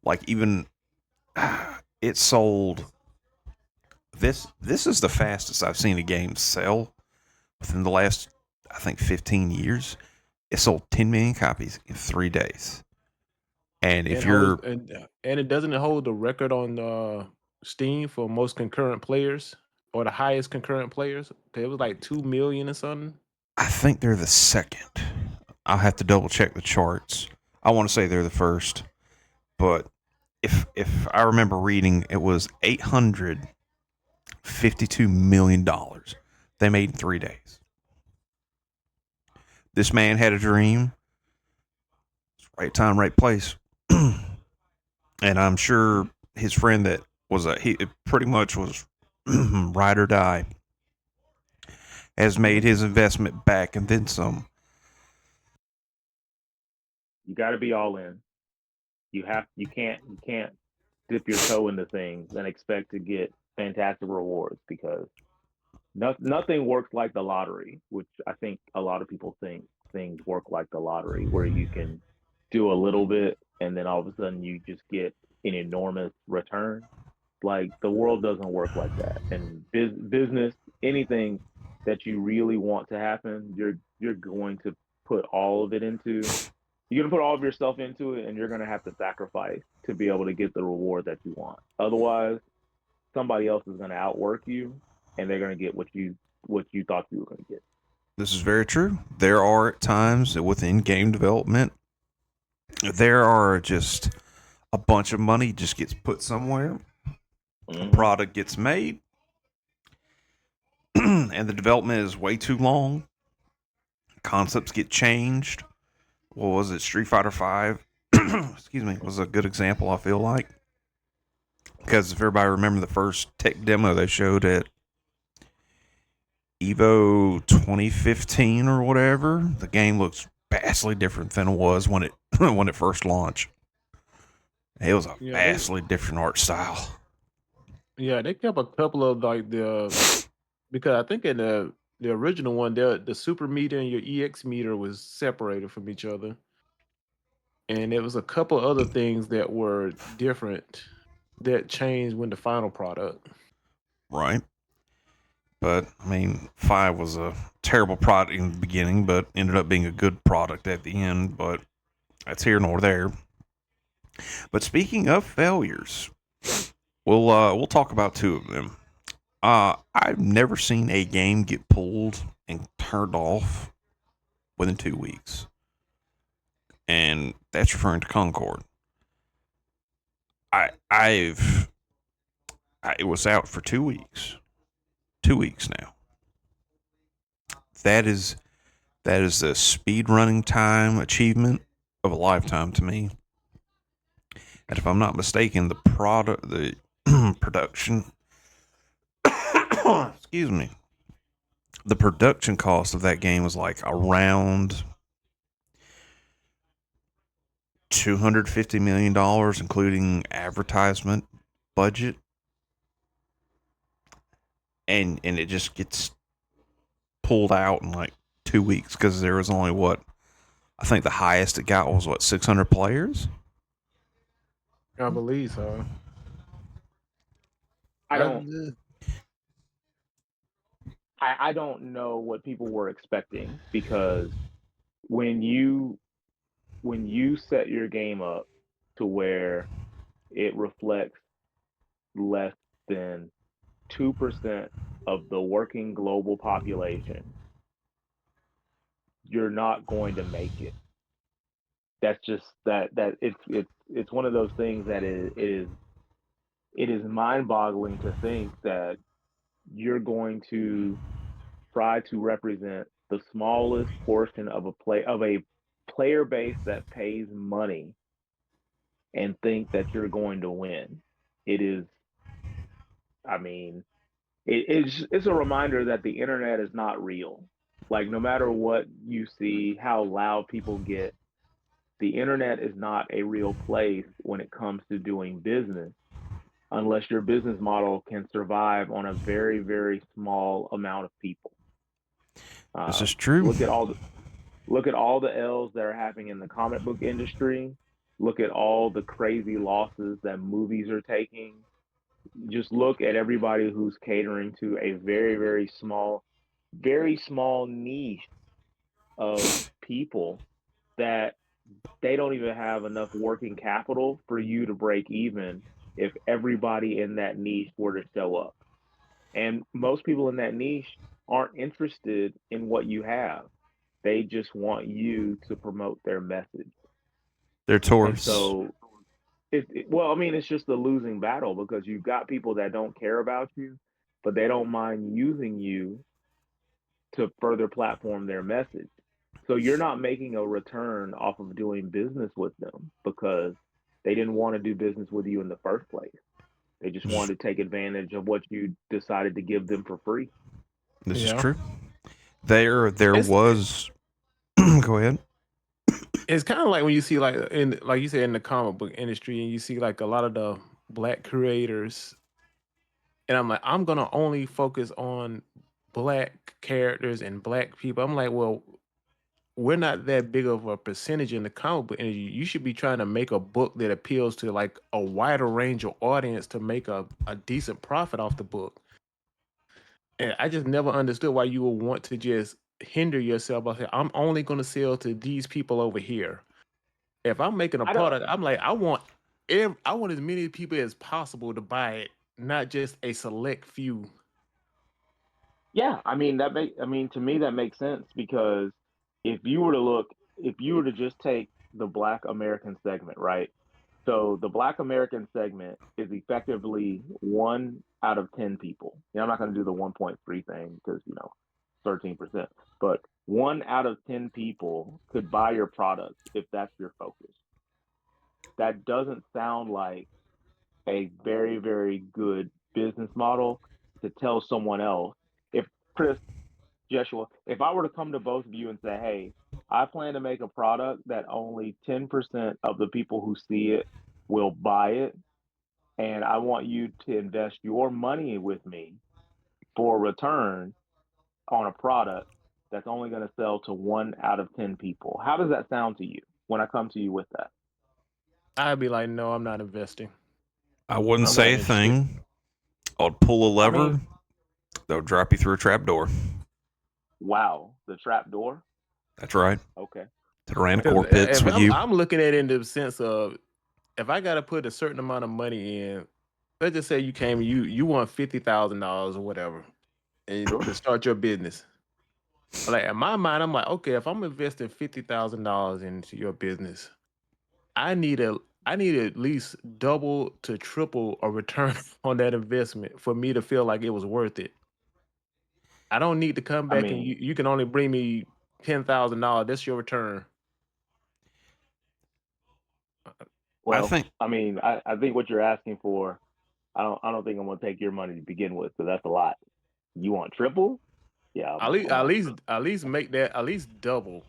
Like even it sold. This is the fastest I've seen a game sell within the last, I think, 15 years. It sold 10 million copies in 3 days. And if and it doesn't hold the record on Steam for most concurrent players. or the highest concurrent players? 'Cause it was like 2 million or something. I think they're the second. I'll have to double check the charts. I want to say they're the first, but if I remember reading, it was $852 million they made in 3 days. This man had a dream. Right time, right place. And I'm sure his friend that was he pretty much was ride or die has made his investment back and then some. You got to be all in. You can't dip your toe into things and expect to get fantastic rewards because nothing works like the lottery, which I think a lot of people think things work like the lottery, where you can do a little bit and then all of a sudden you just get an enormous return. Like the world doesn't work like that. And business, anything that you really want to happen, you're going to put all of it into. You're gonna put all of yourself into it, and you're gonna have to sacrifice to be able to get the reward that you want. Otherwise, somebody else is gonna outwork you, and they're gonna get what you thought you were gonna get. This is very true. There are times within game development, there are just a bunch of money just gets put somewhere. A product gets made, and the development is way too long. Concepts get changed. What was it? Street Fighter Five, excuse me, was a good example. I feel like because if everybody remember the first tech demo they showed at Evo 2015 or whatever, the game looks vastly different than it was when it when it first launched. It was a vastly different art style. Yeah, they kept a couple of like because I think in the original one, the super meter and your EX meter was separated from each other, and there was a couple other things that were different that changed when the final product. Right. But I mean, 5 was a terrible product in the beginning, but ended up being a good product at the end. But that's here nor there. But speaking of failures, we'll talk about two of them. I've never seen a game get pulled and turned off within 2 weeks, and that's referring to Concord. It was out for 2 weeks. 2 weeks now. That is the speed running time achievement of a lifetime to me. And if I'm not mistaken, the production, excuse me, the production cost of that game was like around $250 million, including advertisement budget, and it just gets pulled out in like 2 weeks because there was only I think the highest it got was 600 players. I believe so. I I, don't I don't know what people were expecting because when you when you set your game up to where it reflects less than 2% of the working global population, you're not going to make it. That's just that it's one of those things that it is mind-boggling to think that you're going to try to represent the smallest portion of a player base that pays money and think that you're going to win. It is, I mean, it's a reminder that the internet is not real. Like no matter what you see, how loud people get, the internet is not a real place when it comes to doing business unless your business model can survive on a very, very small amount of people. This is true. Look at all the L's that are happening in the comic book industry. Look at all the crazy losses that movies are taking. Just look at everybody who's catering to a very, very small niche of people that they don't even have enough working capital for you to break even if everybody in that niche were to show up. And most people in that niche aren't interested in what you have. They just want you to promote their message. They're And tourists. so well, I mean, it's just a losing battle because you've got people that don't care about you, but they don't mind using you to further platform their message. So you're not making a return off of doing business with them because they didn't want to do business with you in the first place. They just wanted to take advantage of what you decided to give them for free. This is Yeah. true. There It's was. Go ahead. it's kind of like when you see like you said in the comic book industry and you see like a lot of the black creators and I'm like I'm gonna only focus on black characters and black people. I'm like, well, we're not that big of a percentage in the comic book industry. You should be trying to make a book that appeals to like a wider range of audience to make a decent profit off the book. And I just never understood why you would want to just hinder yourself by saying, I'm only going to sell to these people over here. If I'm making a I don't. product, I'm like, I want as many people as possible to buy it, not just a select few. Yeah, I mean that make. I mean to me that makes sense because if you were to look, if you were to just take the Black American segment, right? So the Black American segment is effectively 1 out of 10 people. I'm not going to do the 1.3 thing because 13%, but 1 out of 10 people could buy your product if that's your focus. That doesn't sound like a very, very good business model to tell someone else. If Chris, Joshua, if I were to come to both of you and say, hey, I plan to make a product that only 10% of the people who see it will buy it, and I want you to invest your money with me for a return on a product that's only going to sell to 1 out of 10 people. How does that sound to you when I come to you with that? I'd be like, no, I'm not investing. I wouldn't I'm not say a interested. thing. I'd pull a I mean, lever. They'll drop you through a trap door. wow, the trap door. That's right. Okay. To the Ranacore Because pits if with you. I'm looking at it in the sense of if I got to put a certain amount of money in, let's just say you came, you want $50,000 or whatever, and Sure. to start your business. Like in my mind, I'm like, okay, if I'm investing $50,000 into your business, I need a I need at least double to triple a return on that investment for me to feel like it was worth it. I don't need to come I back and mean, you can only bring me $10,000. That's your return. I well, think I mean, I think what you're asking for, I don't think I'm gonna take your money to begin with, because that's a lot. You want triple? Yeah, I'm out. At least make that at least double.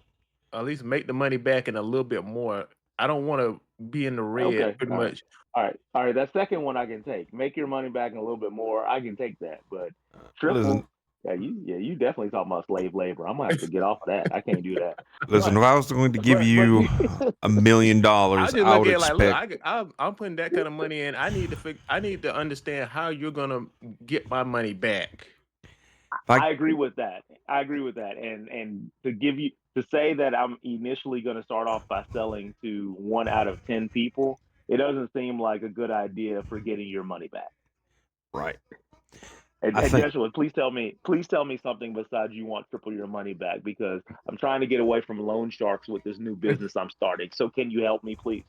At least make the money back and a little bit more. I don't want to be in the red Okay, pretty all right, much. all right, all right. That second one I can take. Make your money back and a little bit more. I can take that, but listen, triple? Yeah, you definitely talking about slave labor. I'm gonna have to get off of that. I can't do that. listen. But If I was going to give but you I $1 million, just I look would at it like, look, expect. I'm putting that kind of money in. I need to understand how you're gonna get my money back. If I I agree with that. I agree with that. And to give you to say that I'm initially going to start off by selling to 1 out of 10 people, it doesn't seem like a good idea for getting your money back. right. I And think Joshua, please tell me something besides you want triple your money back, because I'm trying to get away from loan sharks with this new business I'm starting. So can you help me, please?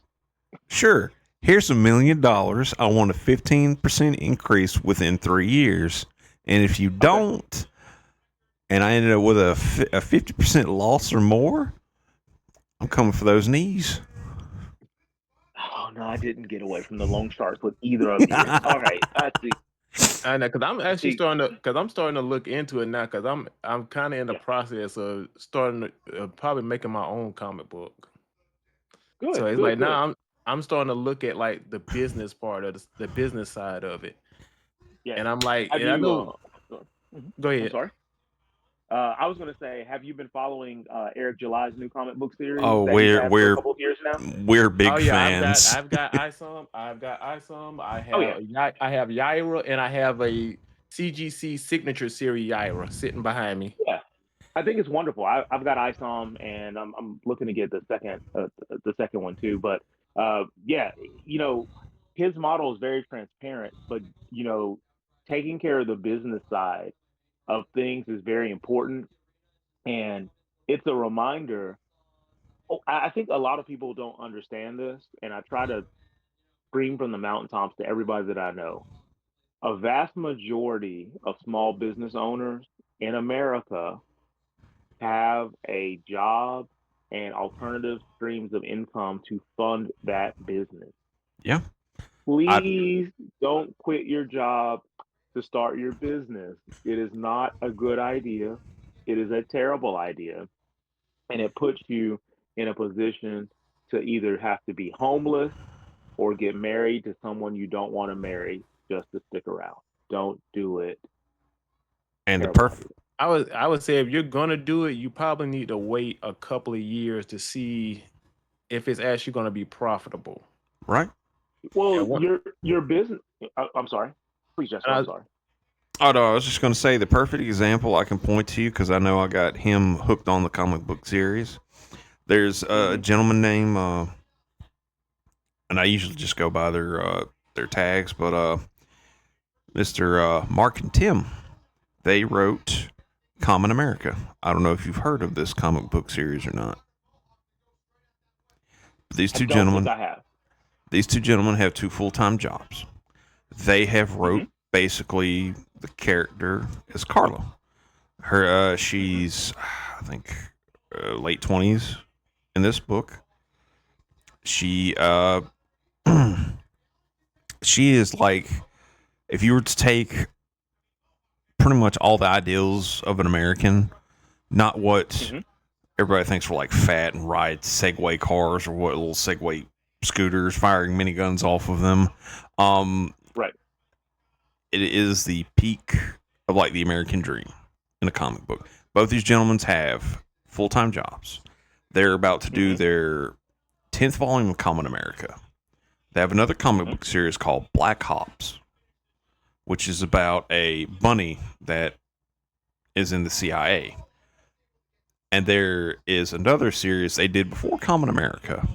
sure. Here's $1 million. I want a 15% increase within 3 years, and if you Okay. don't, and I ended up with a 50% loss or more, I'm coming for those knees. Oh no, I didn't get away from the loan sharks with either of you. All right, I see. I know, because I'm actually See, starting to look into it now. Because I'm kind of in the yeah, process of starting to probably making my own comic book. So good, it's good, like good. now I'm starting to look at like the business part of the business side of it, Yes. and I'm like, Have and I you? know. Go I'm ahead. sorry. I was going to say, have you been following Eric July's new comic book series Oh, that he's we're had for a we're couple of years now? we're Oh big yeah, fans. I've got Isom, Oh yeah, I have Yaira, and I have a CGC signature series Yaira sitting behind me. yeah. I think it's wonderful. I've got ISOM, and I'm looking to get the second one too. But yeah, you know, his model is very transparent. But you know, taking care of the business side of things is very important. And it's a reminder. I think a lot of people don't understand this, and I try to scream from the mountaintops to everybody that I know. A vast majority of small business owners in America have a job and alternative streams of income to fund that business. Yeah. I Please don't quit your job to start your business. It is not a good idea. It is a terrible idea. And it puts you in a position to either have to be homeless or get married to someone you don't want to marry just to stick around. Don't do it. and the Terrible perf idea. I would say if you're gonna do it, you probably need to wait a couple of years to see if it's actually gonna be profitable. right. Well, And what your business. I'm sorry. Please, Jessica. and I'm I, sorry. Oh no, I was just going to say the perfect example I can point to you because I know I got him hooked on the comic book series. There's a Mm-hmm. gentleman named, and I usually just go by their tags, but Mr. Mark and Tim, they wrote Common America. I don't know if you've heard of this comic book series or not. These I two don't think gentlemen, I have. these two gentlemen have two full-time jobs. They have Mm-hmm. wrote basically the character is Carla. Her, Mm-hmm. she's I think late 20s in this book. She she is like if you were to take pretty much all the ideals of an American, not what Mm-hmm. everybody thinks were like fat and rides Segway cars or what little Segway scooters firing miniguns off of them. Um, Right. it is the peak of like the American dream in a comic book. Both these gentlemen have full time jobs. They're about to do Mm-hmm. their 10th volume of Common America. They have another comic Mm-hmm. book series called Black Hops, which is about a bunny that is in the CIA. And there is another series they did before Common America.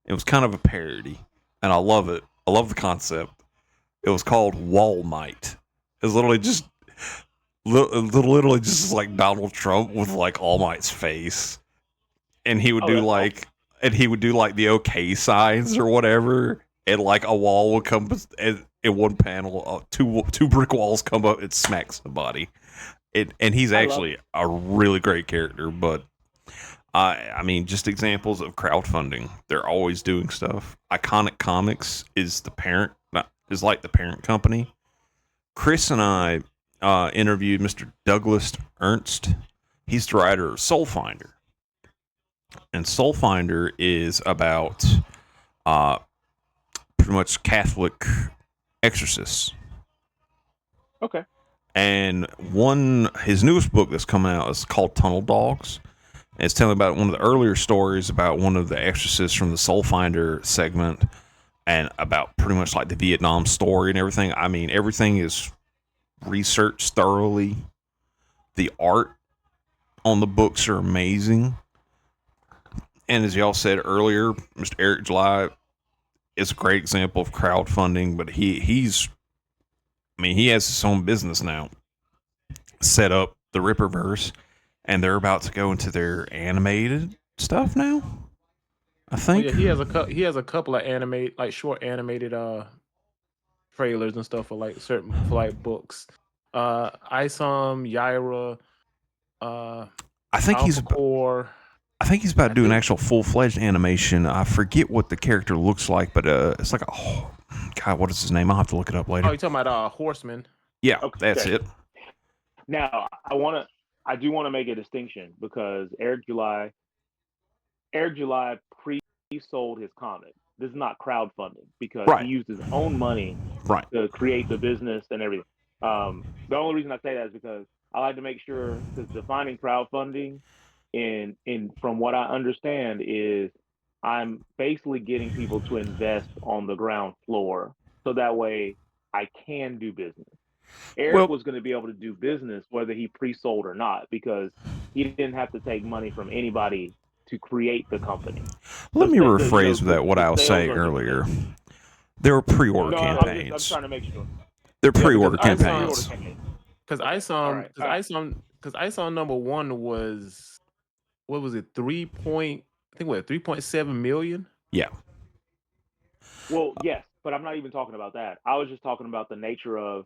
It was kind of a parody, and I love it. I love the concept. It was called Wall Might. It was literally just like Donald Trump with like All Might's face, and he would Oh, do that's awesome. like, and he would do like the okay signs or whatever, and like a wall would come and in one panel, two brick walls come up and smack somebody. And he's I love actually a really great character, but I mean, just examples of crowdfunding. They're always doing stuff. Iconic Comics is the parent, is like the parent company. Chris and I interviewed Mr. Douglas Ernst. He's the writer of Soul Finder, and Soul Finder is about uh, pretty much Catholic exorcists. it. Okay. And his newest book that's coming out is called Tunnel Dogs. And it's telling about one of the earlier stories about one of the exorcists from the Soul Finder segment and about pretty much like the Vietnam story and everything. I mean, everything is researched thoroughly. The art on the books are amazing. And as y'all said earlier, Mr. Eric July is a great example of crowdfunding, but he's I mean, he has his own business now set up, the Ripperverse, and they're about to go into their animated stuff now. I oh think. yeah, he has a couple of animate like short animated trailers and stuff for like books. Isom, Yaira, uh I think he's. Alpha Core. I think he's about to I do an think actual full-fledged animation. I forget what the character looks like, but it's like a. Oh, God, what is his name? I'll have to look it up oh later. you're talking about Horseman. Yeah, that's Okay. it. Now, I do want to make a distinction because Eric July pre-sold his comic. This is not crowdfunding because he Right, used his own money right. to create the business and everything. The only reason I say that is because I like to make sure, because defining crowdfunding in from what I understand is I'm basically getting people to invest on the ground floor so that way I can do business. Eric Well, was going to be able to do business whether he pre-sold or not because he didn't have to take money from anybody to create the company. let me rephrase The that. What the I was sales saying are different earlier. things. There were pre-order No, I'm campaigns. trying to make sure. They're Yeah, because pre-order I Pre-order saw campaigns. campaign. because Okay. I All saw right. because I saw because I saw number one was what was it 3 point I think what 3.7 million. Yeah. Well, yes, but I'm not even talking about that. I was just talking about the nature of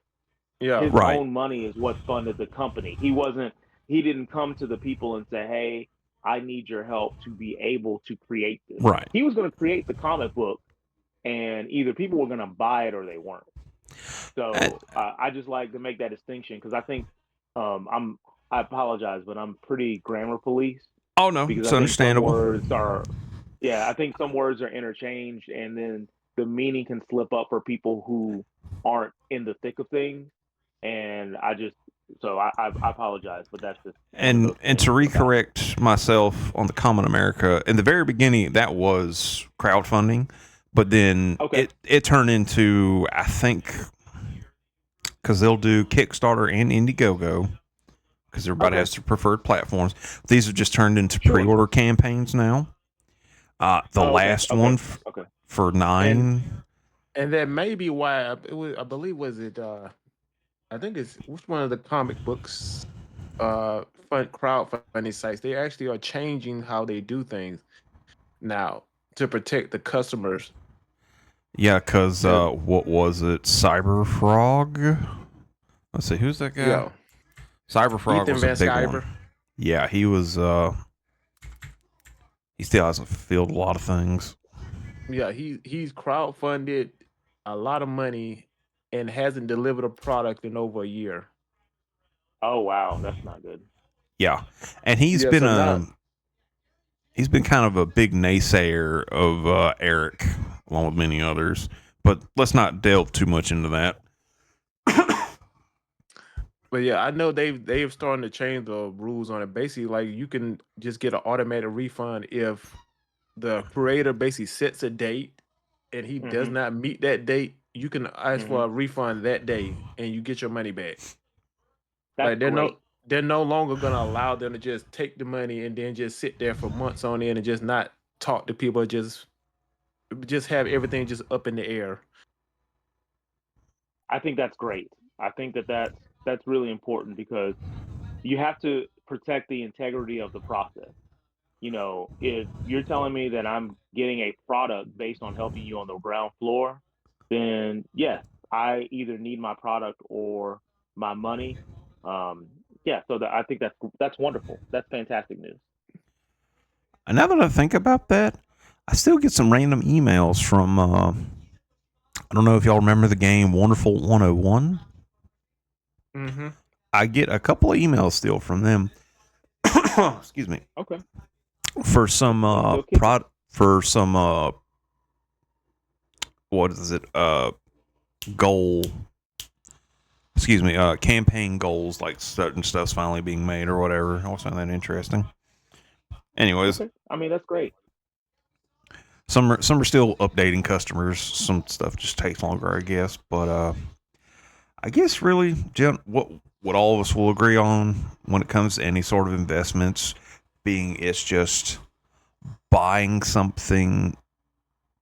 Yeah, his Right. own money is what funded the company. He didn't come to the people and say, "Hey, I need your help to be able to create this." Right. He was going to create the comic book, and either people were going to buy it or they weren't. And, So I just like to make that distinction because I think I apologize, but I'm pretty grammar police oh no, because it's I think some understandable. words are yeah, I think some words are interchanged and then the meaning can slip up for people who aren't in the thick of things. And I just so I apologize, but that's just one of those And to things about me. recorrect myself on the Common America, in the very beginning, that was crowdfunding, but then Okay. it turned into, I think, because they'll do Kickstarter and Indiegogo because everybody Okay. has their preferred platforms. These have just turned into Sure. pre-order campaigns now. The Oh, okay. last one Okay. Okay. for and 9. that may be why it was, I believe was it I think it's which one of the comic books crowdfunding sites, they actually are changing how they do things now to protect the customers. Yeah, because 'Cause, what was it? Cyberfrog? Let's see, who's that guy? yeah, Cyberfrog Ethan was a Van big one. Sciver. Yeah, he was. He still hasn't fulfilled a lot of things. Yeah, he's crowdfunded a lot of money and hasn't delivered a product in over a year. Oh wow, that's not good. Yeah, and Yeah, so now he's been kind of a big naysayer of Eric, along with many others. But let's not delve too much into that. but yeah, I know they've started to change the rules on it. Basically, like you can just get an automatic refund if the creator basically sets a date and he does Mhm. not meet that date. You can ask for Mhm. a refund that day and you get your money back. That's Like great. they're no longer gonna allow them to just take the money and then just sit there for months on end and just not talk to people, just have everything just up in the air. I think that's great. I think that's really important because you have to protect the integrity of the process. If you're telling me that I'm getting a product based on helping you on the ground floor, then yes, I either need my product or my money. Um, yeah, so I think that's wonderful. That's fantastic news. And now that I think about that, I still get some random emails from. I don't know if y'all remember the game Wonderful 101. Mm-hmm. I get a couple of emails still from them. Excuse me. Okay, For some that's still kicking. for some what is it goal, excuse me, campaign goals, like certain stuff's finally being made or whatever. I was finding that interesting. Anyways, Okay, I mean that's great. some are still updating customers. Some stuff just takes longer, I guess. But I guess really, what all of us will agree on when it comes to any sort of investments, being it's just buying something,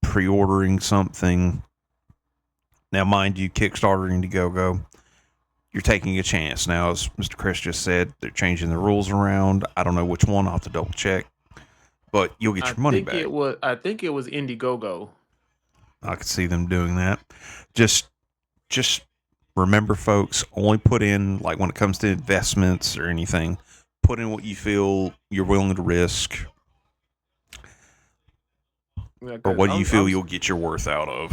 pre-ordering something. Now, mind you, Kickstarter and Indiegogo, you're taking a chance. Now, as Mr. Chris just said, they're changing the rules around. I don't know which one. I'll have to double check. But you'll get your money back. I think it was Indiegogo. I could see them doing that. Just just remember, folks, only put in, like when it comes to investments or anything, put in what you feel you're willing to risk Yeah, or because what you feel you'll get your worth out of.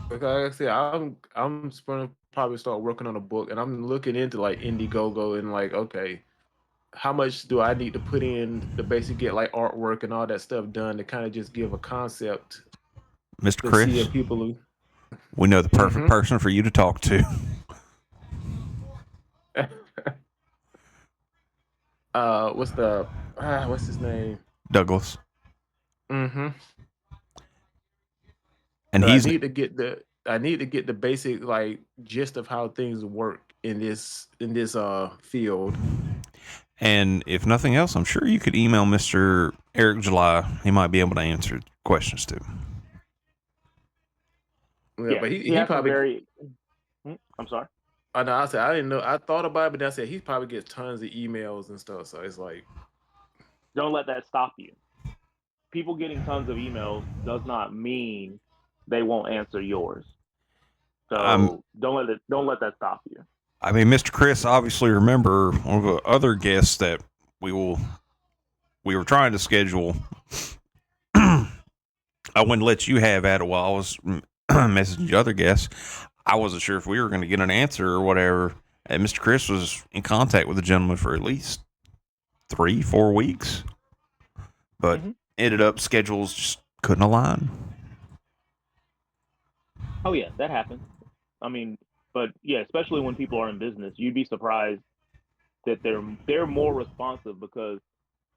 like I said, I'm gonna probably start working on a book, and I'm looking into like Indiegogo and like, okay, how much do I need to put in to basically get like artwork and all that stuff done to kind of just give a concept Mr. to see Chris, if people who. we know the perfect Mm-hmm. person for you to talk to. What's his name? Douglas. Mm-hmm. And But I he's need to get the basic like gist of how things work in this field. and if nothing else, I'm sure you could email Mr. Eric July. He might be able to answer questions too. Yeah, Yeah, but he he has some probably very I'm sorry. I know. I said I didn't know. I thought about it, but then I said he probably gets tons of emails and stuff. So it's like, Don't let that stop you. People getting tons of emails does not mean they won't answer yours. Um, So don't let that stop you. I mean, Mr. Chris, obviously remember one of the other guests that we will we were trying to schedule. I wouldn't let you have at it while I was messaging the other guests. I wasn't sure if we were going to get an answer or whatever. And Mr. Chris was in contact with the gentleman for at least 3-4 weeks, but Mm-hmm. ended up schedules just couldn't align. Oh yeah, that happens. I mean, but yeah, especially when people are in business, you'd be surprised that they're more responsive because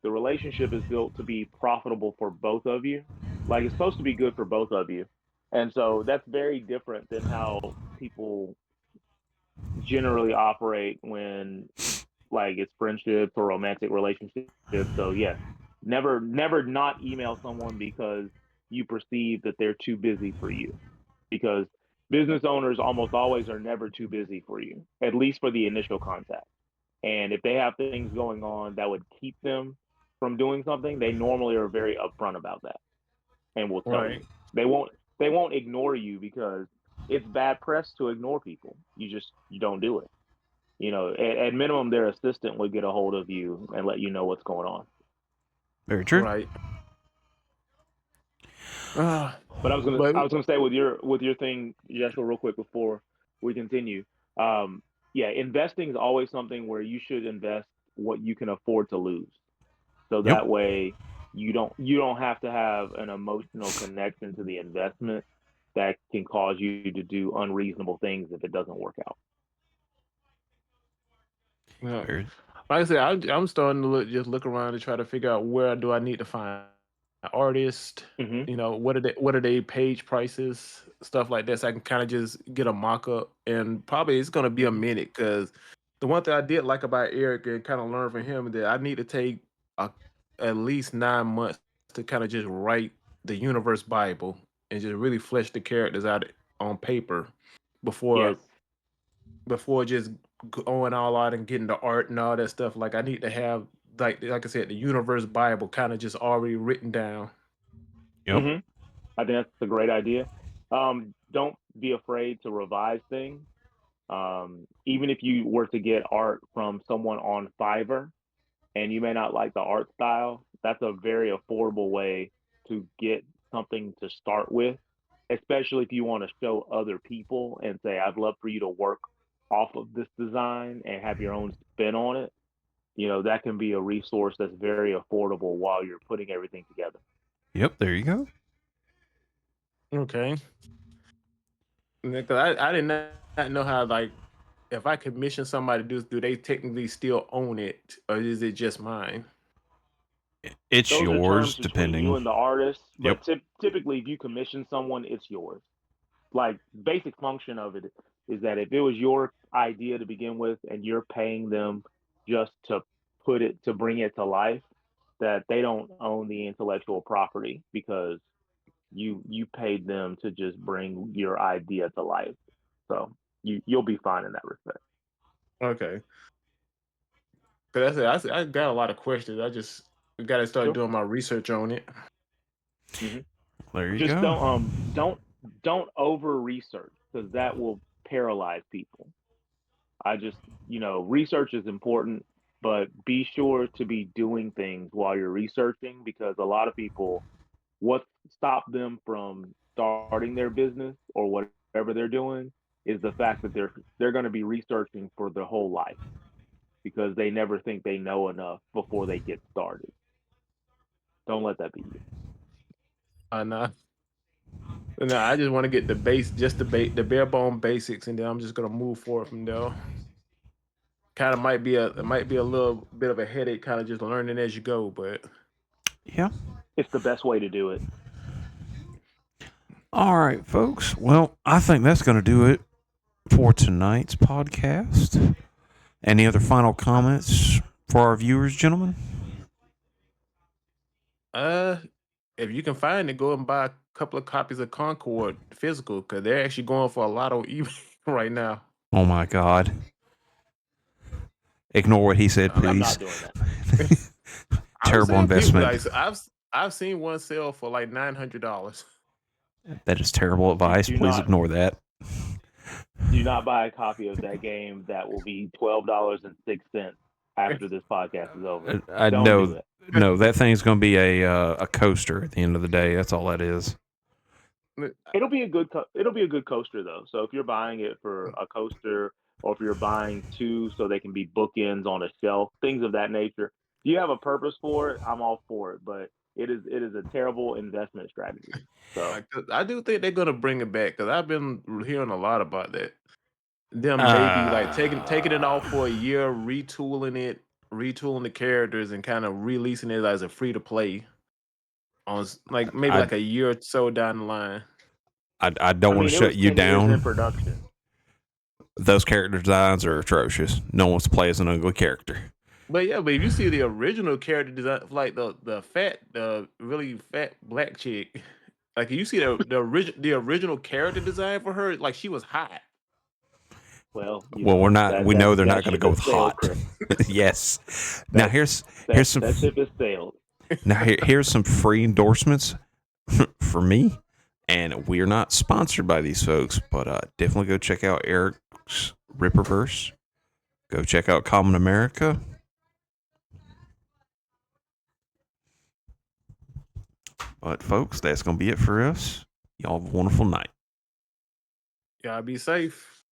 the relationship is built to be profitable for both of you. Like it's supposed to be good for both of you. And so that's very different than how people generally operate when like it's friendships or romantic relationships. So yeah, never not email someone because you perceive that they're too busy for you. Because business owners almost always are never too busy for you, at least for the initial contact. And if they have things going on that would keep them from doing something, they normally are very upfront about that and will tell right, you. They won't ignore you because it's bad press to ignore people. You don't do it. At minimum, their assistant would get a hold of you and let you know what's going on. Very true. right. Uh, But I but was gonna say with your thing, Joshua, real quick before we continue. Yeah, investing is always something where you should invest what you can afford to lose. So Yep. that way you don't have to have an emotional connection to the investment that can cause you to do unreasonable things if it doesn't work out. yeah, Very. like I said, I'm starting to look around to try to figure out where do I need to find artists. Hmm. What are they page prices, stuff like this. I can kind of just get a mock up, and probably it's gonna be a Hmm. minute because the one thing I did like about Eric and kind of learn from him that I need to take a, at least 9 months to kind of just write the universe Bible and just really flesh the characters out on paper before Yes. just going all out and getting the art and all that stuff. Like I need to have like I said, the universe Bible kind of just already written down. Yep. Hmm. I think that's a great idea. Don't be afraid to revise things. Even if you were to get art from someone on Fiverr and you may not like the art style, that's a very affordable way to get something to start with, especially if you want to show other people and say, I'd love for you to work off of this design and have your own spin on it. That can be a resource that's very affordable while you're putting everything together. Yep. There you go. Okay. Because I did not know how, like, if I commission somebody to do they technically still own it or is it just mine? It's Those are yours, terms between you depending. and the artist, Yep. but typically, if you commission someone, it's yours. Like basic function of it is that if it was your idea to begin with and you're paying them just to bring it to life, that they don't own the intellectual property because you paid them to just bring your idea to life. So you'll be fine in that respect. Okay. Because I got a lot of questions. I just got to start Sure. doing my research on it. Hmm. There you Just go. don't over research because that will paralyze people. I just, research is important, but be sure to be doing things while you're researching because a lot of people, what stopped them from starting their business or whatever they're doing is the fact that they're going to be researching for their whole life because they never think they know enough before they get started. Don't let that be you. Nah, no, I just want to get the base, just the bare bone basics, and then I'm just gonna move forward from there. Kind of might be a little bit of a headache, kind of just learning as you go, but Yeah. It's the best way to do it. All right, folks. Well, I think that's going to do it for tonight's podcast. Any other final comments for our viewers, gentlemen? uh, if you can find it, go and buy a couple of copies of Concord physical because they're actually going for a lot on eBay. right now. Oh my God. Ignore what he said, I'm please. not doing that. I was Terrible saying people investment. like I've seen one sell for like $900. That is terrible advice. Do Please not ignore that. do not buy a copy of that game. That will be $12.06 after this podcast is over. I Don't do know. it. No, that thing's going to be a coaster at the end of the day. That's all that is. It'll be a good coaster though. So if you're buying it for a coaster, or if you're buying two so they can be bookends on a shelf, things of that nature. If you have a purpose for it, I'm all for it. But it is a terrible investment strategy. So I do think they're gonna bring it back because I've been hearing a lot about that. Them maybe like taking it off for a year, retooling the characters, and kind of releasing it as a free to play on like maybe I like a year or so down the line. I don't I want to mean, it shut was you 10 years in down. production. Those character designs are atrocious. No one wants to play as an ugly character. But yeah, but if you see the original character design, like the really fat black chick, like you see the original character design for her, like she was hot. Well, Well, we're not. that We know they're that not going to ship go has with sailed, hot. Chris. Yes. Now That here's some. that ship has sailed. Now here's some free endorsements for me, and we're not sponsored by these folks, but definitely go check out Eric's Ripperverse. Go check out Common America. But folks, that's gonna be it for us. Y'all have a wonderful night. Gotta be safe.